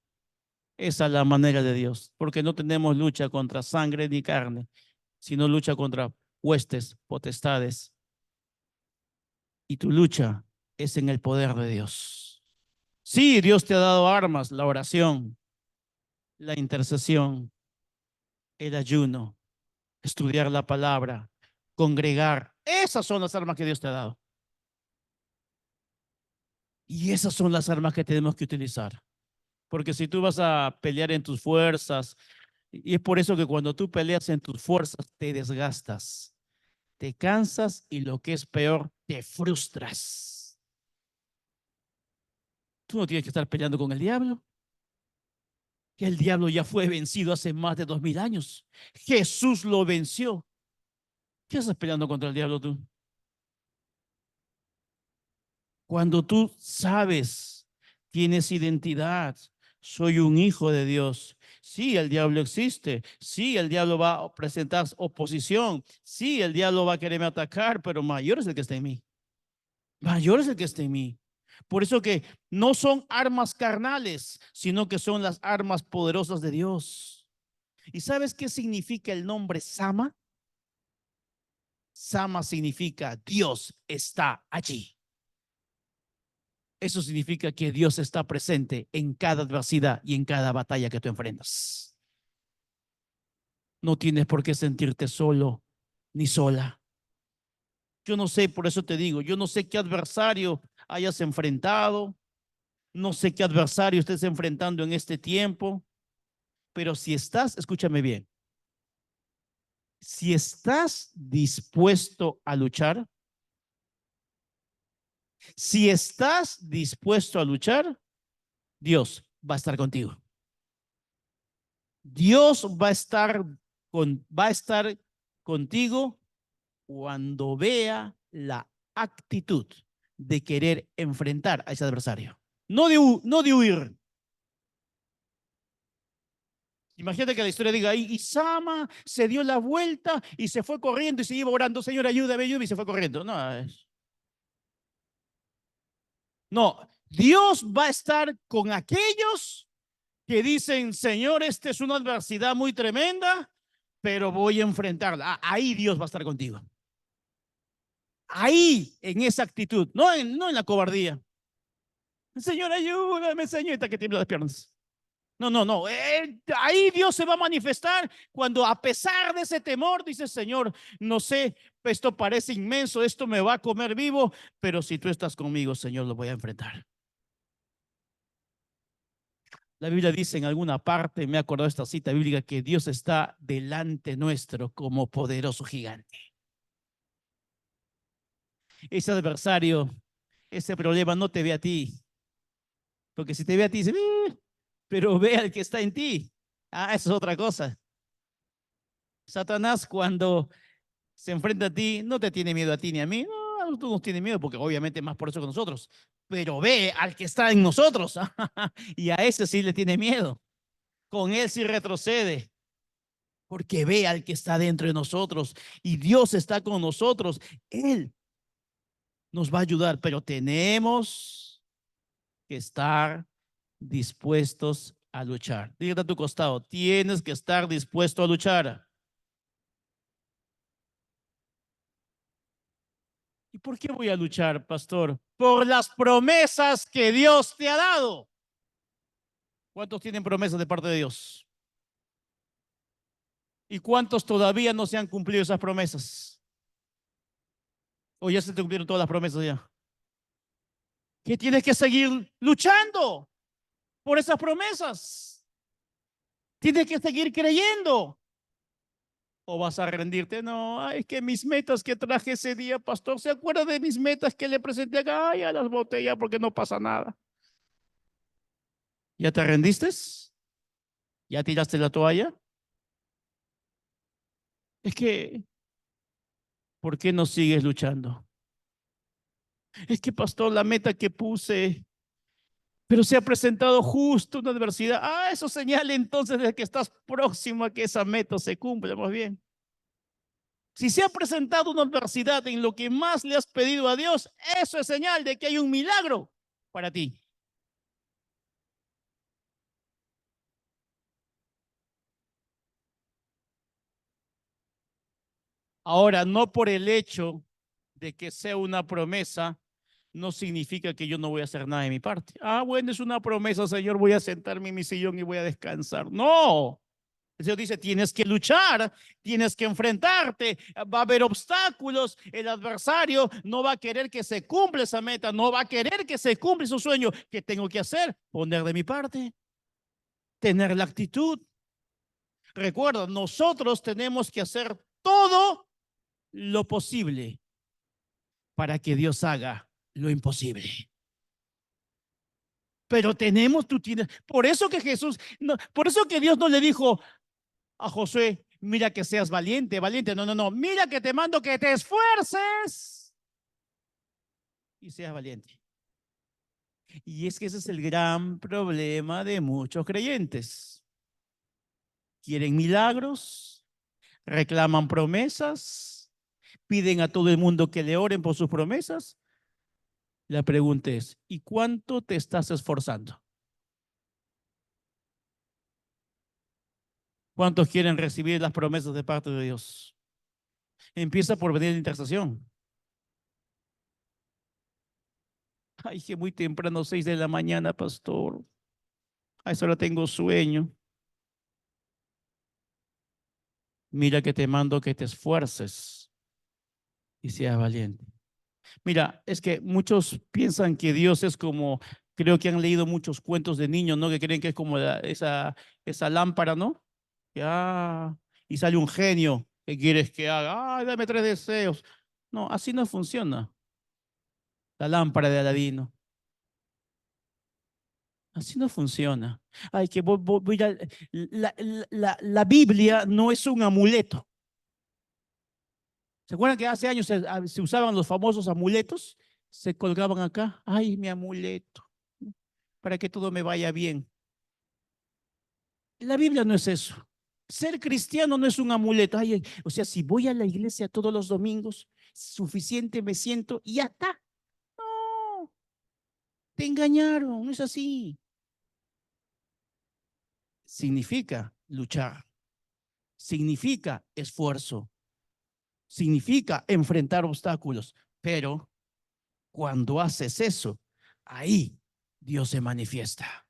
Esa es la manera de Dios. Porque no tenemos lucha contra sangre ni carne, sino lucha contra huestes, potestades. Y tu lucha es en el poder de Dios. Sí, Dios te ha dado armas, la oración, la intercesión, el ayuno, estudiar la palabra, congregar. Esas son las armas que Dios te ha dado. Y esas son las armas que tenemos que utilizar. Porque si tú vas a pelear en tus fuerzas, y es por eso que cuando tú peleas en tus fuerzas, te desgastas, te cansas y lo que es peor, te frustras. Tú no tienes que estar peleando con el diablo. Que el diablo ya fue vencido hace más de 2000 años. Jesús lo venció. ¿Qué estás peleando contra el diablo tú? Cuando tú sabes, tienes identidad, soy un hijo de Dios. Sí, el diablo existe. Sí, el diablo va a presentar oposición. Sí, el diablo va a quererme atacar, pero mayor es el que está en mí. Mayor es el que está en mí. Por eso que no son armas carnales, sino que son las armas poderosas de Dios. ¿Y sabes qué significa el nombre Sama? Sama significa Dios está allí. Eso significa que Dios está presente en cada adversidad y en cada batalla que tú enfrentas. No tienes por qué sentirte solo ni sola. Yo no sé, por eso te digo, yo no sé qué adversario hayas enfrentado, no sé qué adversario estés enfrentando en este tiempo, pero si estás, escúchame bien, si estás dispuesto a luchar, si estás dispuesto a luchar, Dios va a estar contigo. Dios va a estar contigo cuando vea la actitud de querer enfrentar a ese adversario. No de huir. Imagínate que la historia diga, y Sama se dio la vuelta y se fue corriendo y se iba orando, Señor, ayúdame, ayúdame, y se fue corriendo. No, Dios va a estar con aquellos que dicen, Señor, esta es una adversidad muy tremenda, pero voy a enfrentarla. Ahí Dios va a estar contigo. Ahí, en esa actitud, no en la cobardía. Señor, ayúdame, señorita, que tiembla las piernas. No. Ahí Dios se va a manifestar cuando a pesar de ese temor, dice, Señor, no sé, esto parece inmenso, esto me va a comer vivo, pero si tú estás conmigo, Señor, lo voy a enfrentar. La Biblia dice en alguna parte, me he acordado de esta cita bíblica, que Dios está delante nuestro como poderoso gigante. Ese adversario, ese problema no te ve a ti, porque si te ve a ti, dice, pero ve al que está en ti. Eso es otra cosa. Satanás, cuando se enfrenta a ti, no te tiene miedo a ti ni a mí. No, tú nos tienes miedo porque obviamente más por eso que nosotros. Pero ve al que está en nosotros y a ese sí le tiene miedo. Con él sí retrocede porque ve al que está dentro de nosotros y Dios está con nosotros. Él nos va a ayudar, pero tenemos que estar dispuestos a luchar. Dígate a tu costado, tienes que estar dispuesto a luchar. ¿Y por qué voy a luchar, pastor? Por las promesas que Dios te ha dado. ¿Cuántos tienen promesas de parte de Dios? ¿Y cuántos todavía no se han cumplido esas promesas? ¿O ya se te cumplieron todas las promesas ya? Que tienes que seguir luchando por esas promesas. Tienes que seguir creyendo. ¿O vas a rendirte? No, es que mis metas que traje ese día, pastor, ¿se acuerda de mis metas que le presenté acá? Ya las boté ya porque no pasa nada. ¿Ya te rendiste? ¿Ya tiraste la toalla? Es que, ¿por qué no sigues luchando? Es que, pastor, la meta que puse, pero se ha presentado justo una adversidad. Eso señala entonces de que estás próximo a que esa meta se cumpla, más bien. Si se ha presentado una adversidad en lo que más le has pedido a Dios, eso es señal de que hay un milagro para ti. Ahora, no por el hecho de que sea una promesa, no significa que yo no voy a hacer nada de mi parte. Bueno, es una promesa, Señor, voy a sentarme en mi sillón y voy a descansar. No. El Señor dice, tienes que luchar, tienes que enfrentarte, va a haber obstáculos, el adversario no va a querer que se cumpla esa meta, no va a querer que se cumpla su sueño. ¿Qué tengo que hacer? Poner de mi parte, tener la actitud. Recuerda, nosotros tenemos que hacer todo lo posible para que Dios haga lo imposible. Pero tú tienes, por eso que Jesús, no, por eso que Dios no le dijo a Josué, mira que seas valiente, valiente, no, mira que te mando que te esfuerces y seas valiente. Y es que ese es el gran problema de muchos creyentes. Quieren milagros, reclaman promesas, piden a todo el mundo que le oren por sus promesas, La pregunta es, ¿y cuánto te estás esforzando? ¿Cuántos quieren recibir las promesas de parte de Dios? Empieza por venir la intercesión. Ay, que muy temprano, 6 de la mañana, pastor. A esa hora tengo sueño. Mira que te mando que te esfuerces y seas valiente. Mira, es que muchos piensan que Dios es como, creo que han leído muchos cuentos de niños, ¿no? Que creen que es como esa lámpara, ¿no? Ya, y sale un genio. ¿Qué quieres que haga? Ay, dame 3 deseos. No, así no funciona la lámpara de Aladino. Así no funciona. Ay, que voy a, la Biblia no es un amuleto. ¿Se acuerdan que hace años se usaban los famosos amuletos? Se colgaban acá. Ay, mi amuleto, para que todo me vaya bien. La Biblia no es eso. Ser cristiano no es un amuleto. Ay, o sea, si voy a la iglesia todos los domingos, suficiente me siento y ya está. No, te engañaron, no es así. Significa luchar, significa esfuerzo, significa enfrentar obstáculos, pero cuando haces eso, ahí Dios se manifiesta.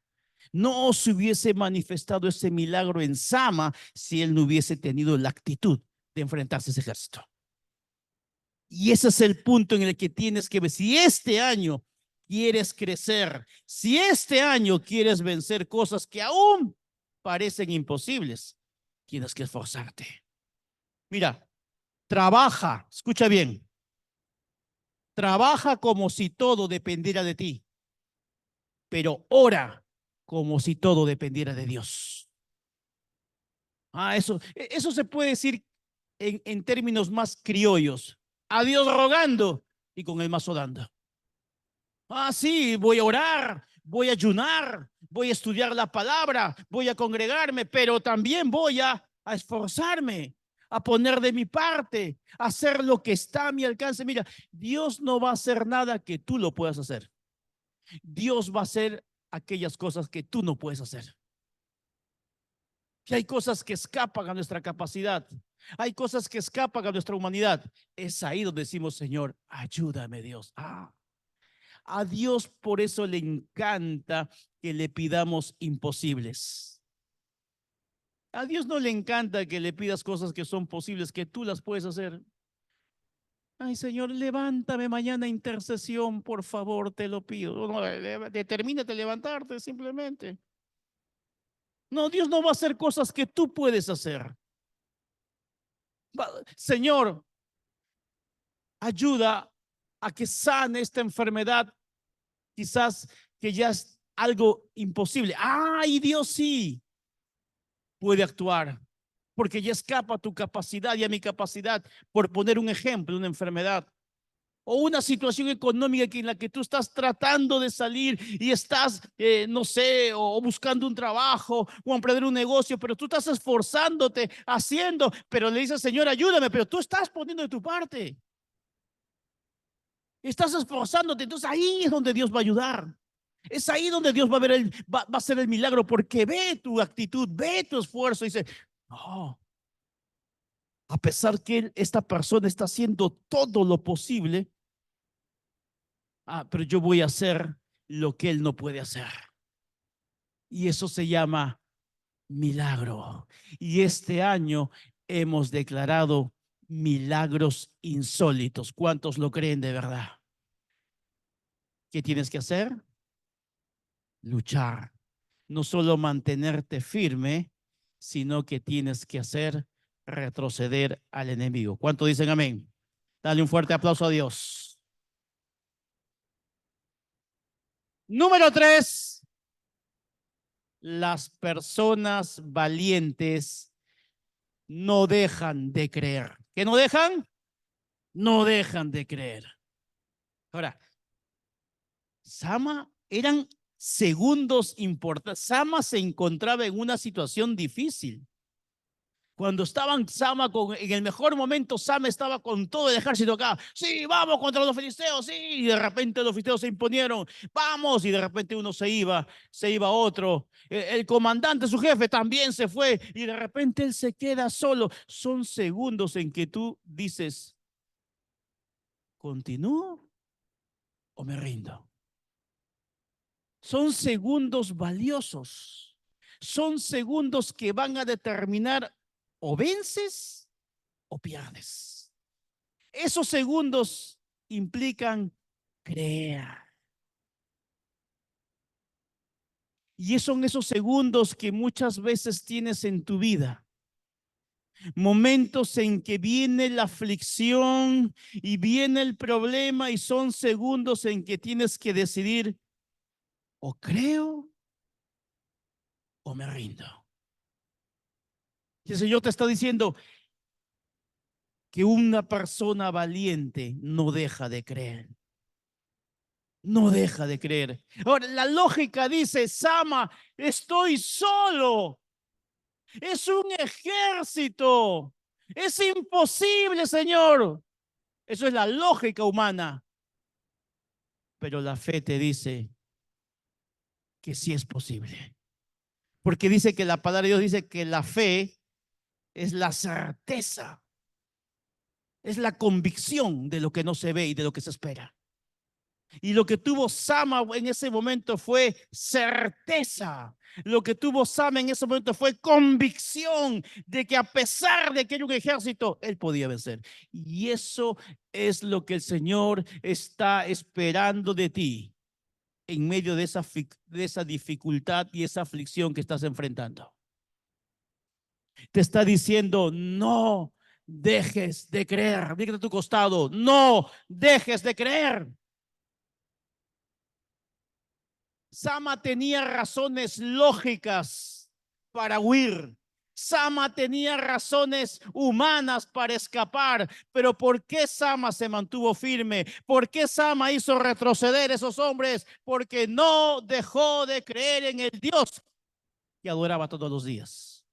No se hubiese manifestado ese milagro en Sama si él no hubiese tenido la actitud de enfrentarse a ese ejército. Y ese es el punto en el que tienes que ver. Si este año quieres crecer, si este año quieres vencer cosas que aún parecen imposibles, tienes que esforzarte. Mira, trabaja, escucha bien, trabaja como si todo dependiera de ti, pero ora como si todo dependiera de Dios. Eso se puede decir en términos más criollos. A Dios rogando y con el mazo dando. Sí, voy a orar, voy a ayunar, voy a estudiar la palabra, voy a congregarme, pero también voy a esforzarme, a poner de mi parte, a hacer lo que está a mi alcance. Mira, Dios no va a hacer nada que tú lo puedas hacer. Dios va a hacer aquellas cosas que tú no puedes hacer. Que hay cosas que escapan a nuestra capacidad. Hay cosas que escapan a nuestra humanidad. Es ahí donde decimos, Señor, ayúdame, Dios. A Dios por eso le encanta que le pidamos imposibles. A Dios no le encanta que le pidas cosas que son posibles, que tú las puedes hacer. Ay, Señor, levántame mañana intercesión, por favor, te lo pido. No, determínate levantarte simplemente. No, Dios no va a hacer cosas que tú puedes hacer. Señor, ayuda a que sane esta enfermedad, quizás que ya es algo imposible. Ay, Dios sí puede actuar, porque ya escapa a tu capacidad y a mi capacidad, por poner un ejemplo, una enfermedad. O una situación económica en la que tú estás tratando de salir y estás, no sé, o buscando un trabajo o emprender un negocio, pero tú estás esforzándote, haciendo, pero le dices, Señor, ayúdame, pero tú estás poniendo de tu parte. Estás esforzándote, entonces ahí es donde Dios va a ayudar. Es ahí donde Dios va a ver va a hacer el milagro, porque ve tu actitud, ve tu esfuerzo y dice, no, a pesar que esta persona está haciendo todo lo posible, pero yo voy a hacer lo que él no puede hacer. Y eso se llama milagro. Y este año hemos declarado milagros insólitos. ¿Cuántos lo creen de verdad? ¿Qué tienes que hacer? Luchar. No solo mantenerte firme, sino que tienes que hacer retroceder al enemigo. ¿Cuántos dicen amén? Dale un fuerte aplauso a Dios. Número 3, las personas valientes no dejan de creer. ¿Qué no dejan? No dejan de creer. Ahora, Sama eran segundos importantes. Sama se encontraba en una situación difícil. Cuando estaban en el mejor momento, Sama estaba con todo el ejército acá. Sí, vamos contra los filisteos, sí. Y de repente los filisteos se imponieron. Vamos. Y de repente uno se iba otro. El comandante, su jefe, también se fue. Y de repente él se queda solo. Son segundos en que tú dices, ¿continúo o me rindo? Son segundos valiosos. Son segundos que van a determinar o vences o pierdes. Esos segundos implican creer. Y son esos segundos que muchas veces tienes en tu vida. Momentos en que viene la aflicción y viene el problema y son segundos en que tienes que decidir o creo o me rindo. Y el Señor te está diciendo que una persona valiente no deja de creer. No deja de creer. Ahora, la lógica dice, Sama, estoy solo. Es un ejército. Es imposible, Señor. Eso es la lógica humana. Pero la fe te dice que sí es posible. Porque dice que la palabra de Dios dice que la fe es la certeza, es la convicción de lo que no se ve y de lo que se espera. Y lo que tuvo Sama en ese momento fue certeza. Lo que tuvo Sama en ese momento fue convicción de que a pesar de que era un ejército, él podía vencer. Y eso es lo que el Señor está esperando de ti en medio de esa dificultad y esa aflicción que estás enfrentando. Te está diciendo, no dejes de creer. Dígate a tu costado, no dejes de creer. Sama tenía razones lógicas para huir. Sama tenía razones humanas para escapar, pero ¿por qué Sama se mantuvo firme? ¿Por qué Sama hizo retroceder a esos hombres? Porque no dejó de creer en el Dios que adoraba todos los días.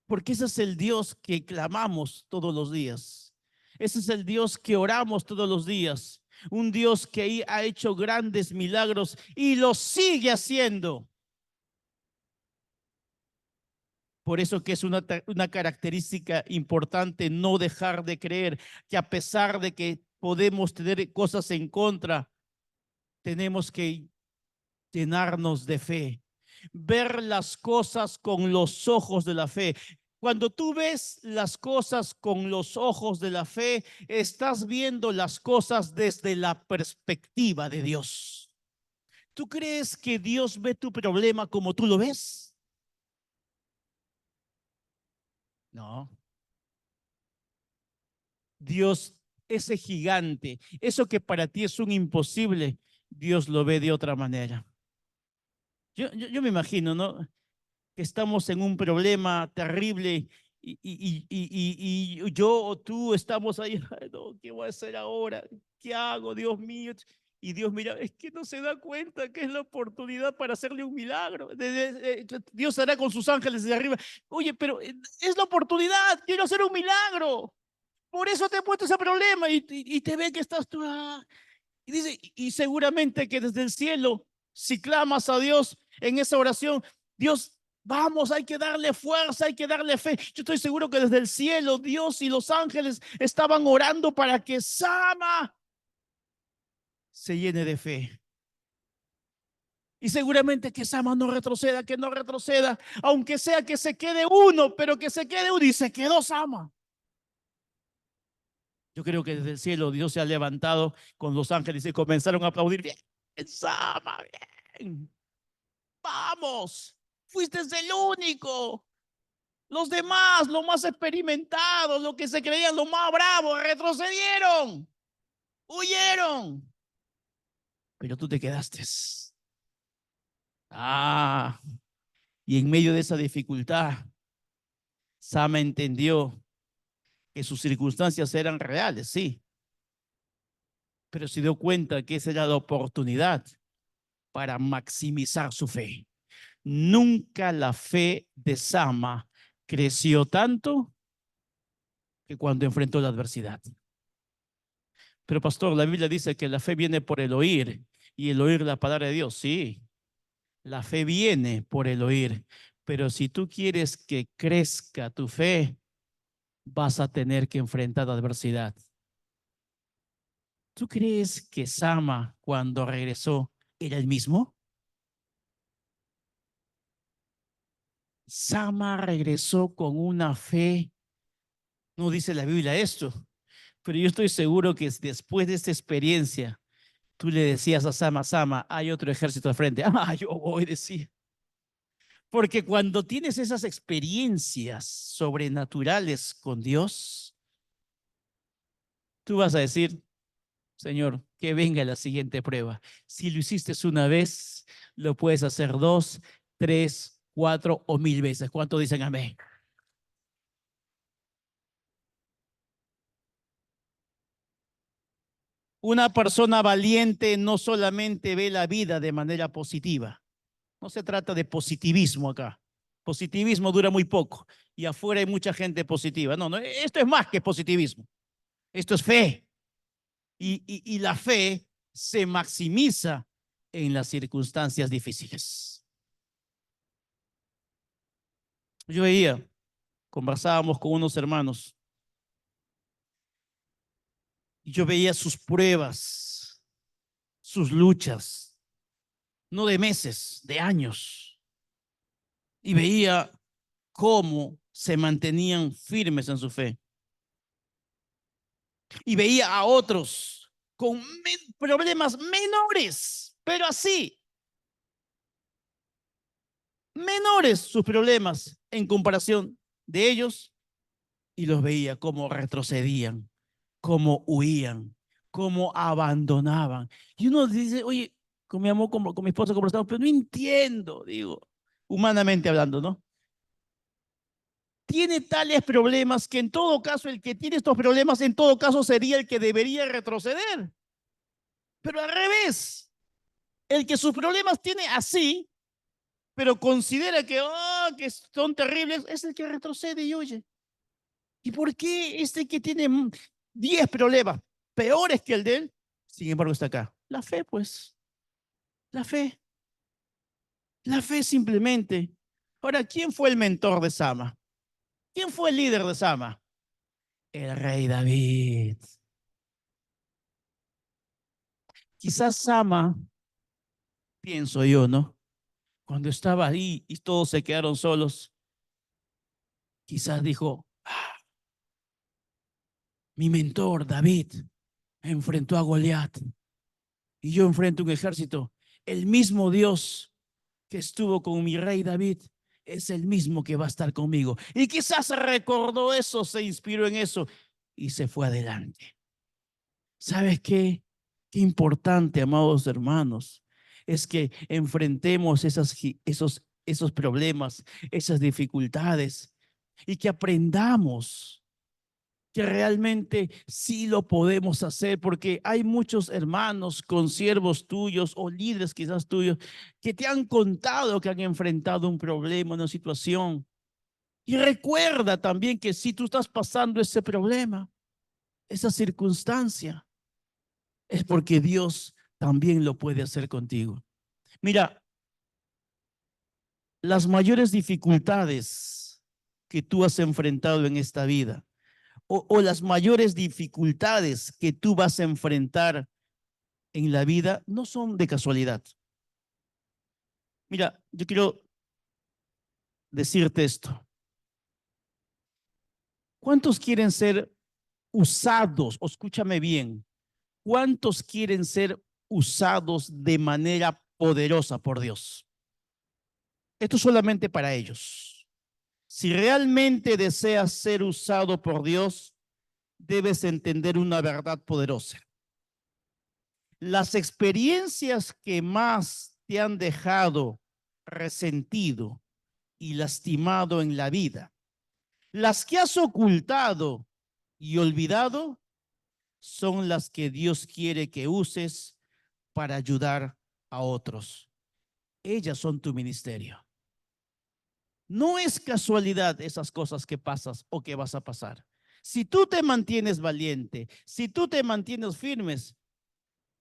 Porque ese es el Dios que clamamos todos los días. Ese es el Dios que oramos todos los días. Un Dios que ha hecho grandes milagros y lo sigue haciendo. Por eso que es una característica importante no dejar de creer, que a pesar de que podemos tener cosas en contra, tenemos que llenarnos de fe, ver las cosas con los ojos de la fe. Cuando tú ves las cosas con los ojos de la fe, estás viendo las cosas desde la perspectiva de Dios. ¿Tú crees que Dios ve tu problema como tú lo ves? No. Dios, ese gigante, eso que para ti es un imposible, Dios lo ve de otra manera. Yo me imagino, ¿no? Que estamos en un problema terrible y yo o tú estamos ahí, "Ay, no, ¿qué voy a hacer ahora? ¿Qué hago, Dios mío?" Y Dios mira, es que no se da cuenta que es la oportunidad para hacerle un milagro. Dios hará con sus ángeles desde arriba. Oye, pero es la oportunidad, quiero hacer un milagro. Por eso te he puesto ese problema y te ve que estás tú. Y dice, y seguramente que desde el cielo, si clamas a Dios en esa oración, Dios, vamos, hay que darle fuerza, hay que darle fe. Yo estoy seguro que desde el cielo, Dios y los ángeles estaban orando para que Sama se llene de fe. Y seguramente que Sama no retroceda, que no retroceda, aunque sea que se quede uno, pero que se quede uno y se quedó Sama. Yo creo que desde el cielo Dios se ha levantado con los ángeles y comenzaron a aplaudir. Bien, Sama, bien. Vamos, fuiste el único. Los demás, los más experimentados, los que se creían los más bravos, retrocedieron, huyeron. Pero tú te quedaste. Ah, y en medio de esa dificultad, Sama entendió que sus circunstancias eran reales, sí, pero se dio cuenta que esa era la oportunidad para maximizar su fe. nunca la fe de Sama creció tanto que cuando enfrentó la adversidad. Pero pastor, la Biblia dice que la fe viene por el oír y el oír la palabra de Dios. Sí, la fe viene por el oír, pero si tú quieres que crezca tu fe, vas a tener que enfrentar la adversidad. ¿Tú crees que Sama cuando regresó era el mismo? Sama regresó con una fe, no dice la Biblia esto, pero yo estoy seguro que después de esta experiencia, tú le decías a Sama, Sama, hay otro ejército al frente. Ah, yo voy, decía. Porque cuando tienes esas experiencias sobrenaturales con Dios, tú vas a decir, Señor, que venga la siguiente prueba. Si lo hiciste una vez, lo puedes hacer 2, 3, 4 o 1000 veces. ¿Cuánto dicen amén? Una persona valiente no solamente ve la vida de manera positiva. No se trata de positivismo acá. Positivismo dura muy poco y afuera hay mucha gente positiva. No, no, esto es más que positivismo. Esto es fe. Y la fe se maximiza en las circunstancias difíciles. Yo veía, conversábamos con unos hermanos, y yo veía sus pruebas, sus luchas, no de meses, de años, y veía cómo se mantenían firmes en su fe. Y veía a otros con problemas menores, pero así, menores sus problemas en comparación de ellos, y los veía cómo retrocedían, cómo huían, cómo abandonaban. Y uno dice, oye, con mi amor, con mi esposa conversamos, pero no entiendo, digo, humanamente hablando, ¿no? Tiene tales problemas que en todo caso el que tiene estos problemas en todo caso sería el que debería retroceder. Pero al revés, el que sus problemas tiene así, pero considera que, oh, que son terribles, es el que retrocede y huye. ¿Y por qué este que tiene 10 problemas peores que el de él, sin embargo está acá? La fe, pues, la fe, la fe simplemente. Ahora, ¿quién fue el mentor de Sama? ¿Quién fue el líder de Sama? El rey David. Quizás Sama, pienso yo, ¿no? Cuando estaba ahí y todos se quedaron solos, quizás dijo, ah, mi mentor David enfrentó a Goliat y yo enfrento un ejército. El mismo Dios que estuvo con mi rey David es el mismo que va a estar conmigo. Y quizás recordó eso, se inspiró en eso y se fue adelante. ¿Sabes qué? Qué importante, amados hermanos, es que enfrentemos esos problemas, esas dificultades y que aprendamos que realmente sí lo podemos hacer, porque hay muchos hermanos, consiervos tuyos o líderes quizás tuyos, que te han contado que han enfrentado un problema, una situación. Y recuerda también que si tú estás pasando ese problema, esa circunstancia, es porque Dios también lo puede hacer contigo. Mira, las mayores dificultades que tú has enfrentado en esta vida o las mayores dificultades que tú vas a enfrentar en la vida no son de casualidad. Mira, yo quiero decirte esto. ¿Cuántos quieren ser usados? O escúchame bien. ¿Cuántos quieren ser usados de manera poderosa por Dios? Esto es solamente para ellos. Si realmente deseas ser usado por Dios, debes entender una verdad poderosa. Las experiencias que más te han dejado resentido y lastimado en la vida, las que has ocultado y olvidado, son las que Dios quiere que uses para ayudar a otros. Ellas son tu ministerio. No es casualidad esas cosas que pasas o que vas a pasar. Si tú te mantienes valiente, si tú te mantienes firmes,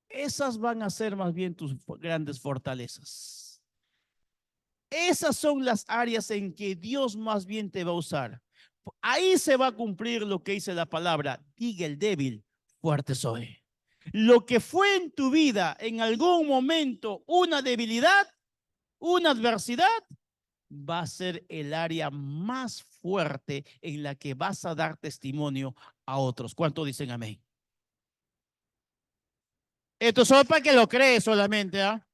esas van a ser más bien tus grandes fortalezas. Esas son las áreas en que Dios más bien te va a usar. Ahí se va a cumplir lo que dice la palabra: diga el débil, fuerte soy. Lo que fue en tu vida en algún momento una debilidad, una adversidad, va a ser el área más fuerte en la que vas a dar testimonio a otros. ¿Cuánto dicen amén? Esto solo para que lo crees solamente, ¿ah?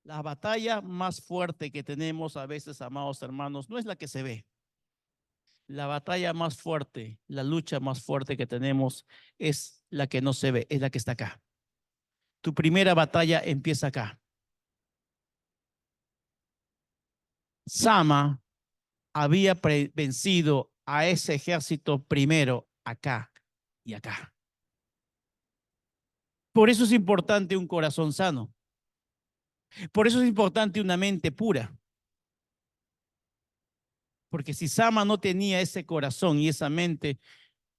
La batalla más fuerte que tenemos a veces, amados hermanos, no es la que se ve. La batalla más fuerte, la lucha más fuerte que tenemos es la que no se ve, es la que está acá. Tu primera batalla empieza acá. Sama había vencido a ese ejército primero acá y acá. Por eso es importante un corazón sano. Por eso es importante una mente pura. Porque si Sama no tenía ese corazón y esa mente,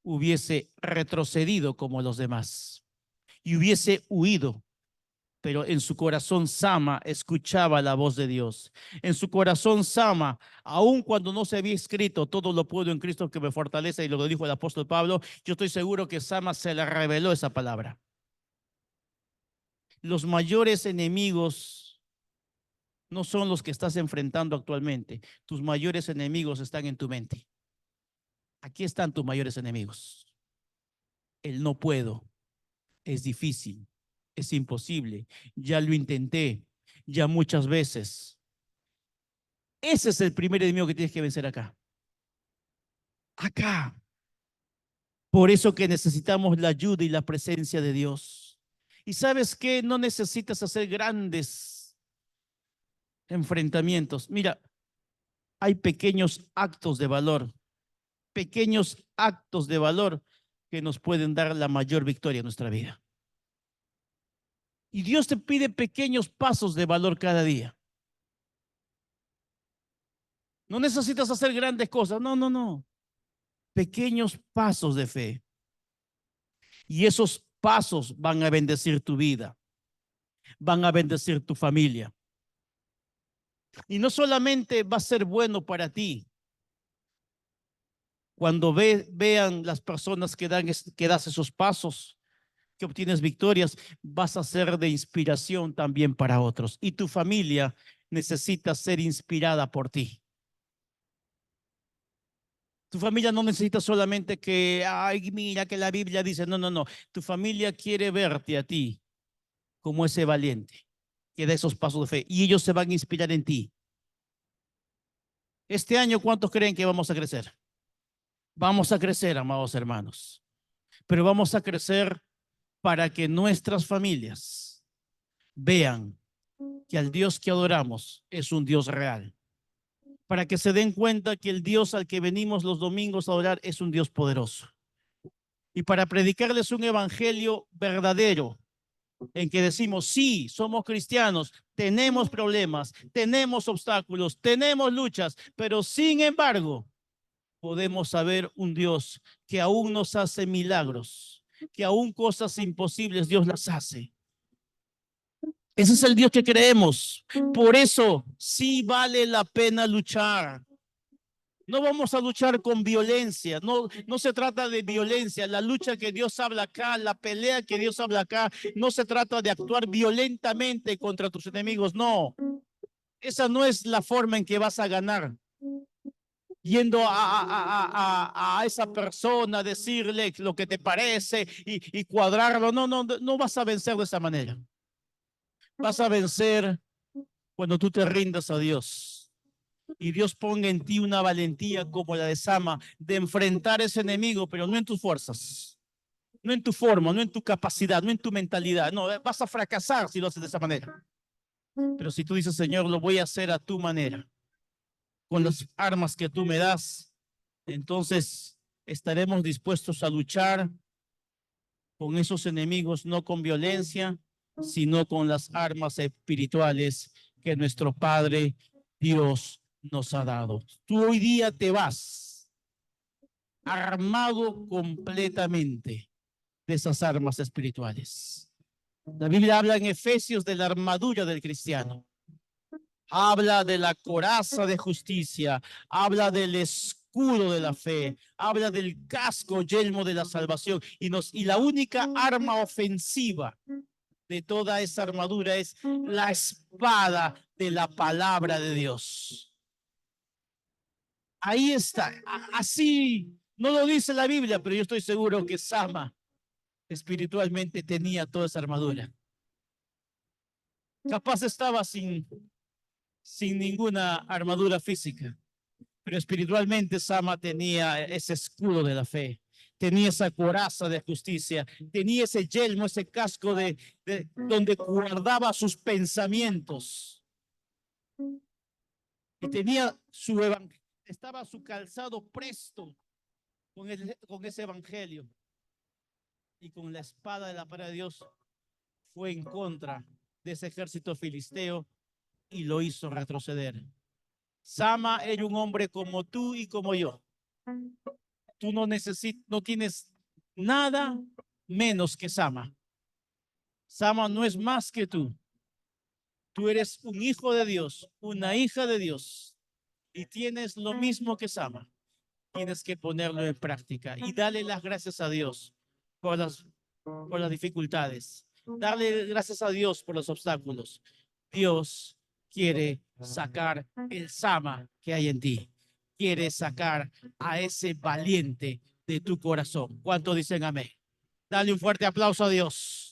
hubiese retrocedido como los demás y hubiese huido. Pero en su corazón Sama escuchaba la voz de Dios. En su corazón Sama, aun cuando no se había escrito todo lo puedo en Cristo que me fortalece, y lo dijo el apóstol Pablo, yo estoy seguro que Sama se le reveló esa palabra. Los mayores enemigos no son los que estás enfrentando actualmente. Tus mayores enemigos están en tu mente. Aquí están tus mayores enemigos. El no puedo, es difícil, es imposible, ya lo intenté, ya muchas veces. Ese es el primer enemigo que tienes que vencer acá. Acá. Por eso que necesitamos la ayuda y la presencia de Dios. Y sabes que no necesitas hacer grandes enfrentamientos. Mira, hay pequeños actos de valor que nos pueden dar la mayor victoria en nuestra vida. Y Dios te pide pequeños pasos de valor cada día. No necesitas hacer grandes cosas, no, no, no. Pequeños pasos de fe. Y esos pasos van a bendecir tu vida, van a bendecir tu familia. Y no solamente va a ser bueno para ti, cuando vean las personas que das esos pasos, que obtienes victorias, vas a ser de inspiración también para otros. Y tu familia necesita ser inspirada por ti. Tu familia no necesita solamente que, ay, mira que la Biblia dice, no, no, no. Tu familia quiere verte a ti como ese valiente que da esos pasos de fe y ellos se van a inspirar en ti. Este año, ¿cuántos creen que vamos a crecer? Vamos a crecer, amados hermanos, pero vamos a crecer para que nuestras familias vean que al Dios que adoramos es un Dios real, para que se den cuenta que el Dios al que venimos los domingos a adorar es un Dios poderoso, y para predicarles un evangelio verdadero en que decimos, sí, somos cristianos, tenemos problemas, tenemos obstáculos, tenemos luchas, pero sin embargo podemos saber un Dios que aún nos hace milagros, que aún cosas imposibles Dios las hace. Ese es el Dios que creemos. Por eso sí vale la pena luchar. No vamos a luchar con violencia, no se trata de violencia. La lucha que Dios habla acá, la pelea que Dios habla acá, no se trata de actuar violentamente contra tus enemigos, no. Esa no es la forma en que vas a ganar. Yendo a esa persona, decirle lo que te parece y cuadrarlo. No, no, no vas a vencer de esa manera. Vas a vencer cuando tú te rindas a Dios. Y Dios ponga en ti una valentía como la de Sama de enfrentar ese enemigo, pero no en tus fuerzas, no en tu forma, no en tu capacidad, no en tu mentalidad. No, vas a fracasar si lo haces de esa manera. Pero si tú dices, Señor, lo voy a hacer a tu manera, con las armas que tú me das, entonces estaremos dispuestos a luchar con esos enemigos, no con violencia, sino con las armas espirituales que nuestro Padre Dios nos ha dado. Tú hoy día te vas armado completamente de esas armas espirituales. La Biblia habla en Efesios de la armadura del cristiano. Habla de la coraza de justicia, habla del escudo de la fe, habla del casco yelmo de la salvación y la única arma ofensiva de toda esa armadura es la espada de la palabra de Dios. Ahí está. Así no lo dice la Biblia, pero yo estoy seguro que Sama espiritualmente tenía toda esa armadura. Capaz estaba sin ninguna armadura física, pero espiritualmente Sama tenía ese escudo de la fe, tenía esa coraza de justicia, tenía ese yelmo, ese casco de donde guardaba sus pensamientos y tenía estaba su calzado presto con ese evangelio y con la espada de la palabra de Dios fue en contra de ese ejército filisteo y lo hizo retroceder. Sama era un hombre como tú y como yo. Tú no tienes nada menos que Sama. Sama no es más que tú. Tú eres un hijo de Dios, una hija de Dios y tienes lo mismo que Sama. Tienes que ponerlo en práctica y darle las gracias a Dios por las dificultades. Darle gracias a Dios por los obstáculos. Dios quiere sacar el Sama que hay en ti. Quiere sacar a ese valiente de tu corazón. ¿Cuántos dicen amén? Dale un fuerte aplauso a Dios.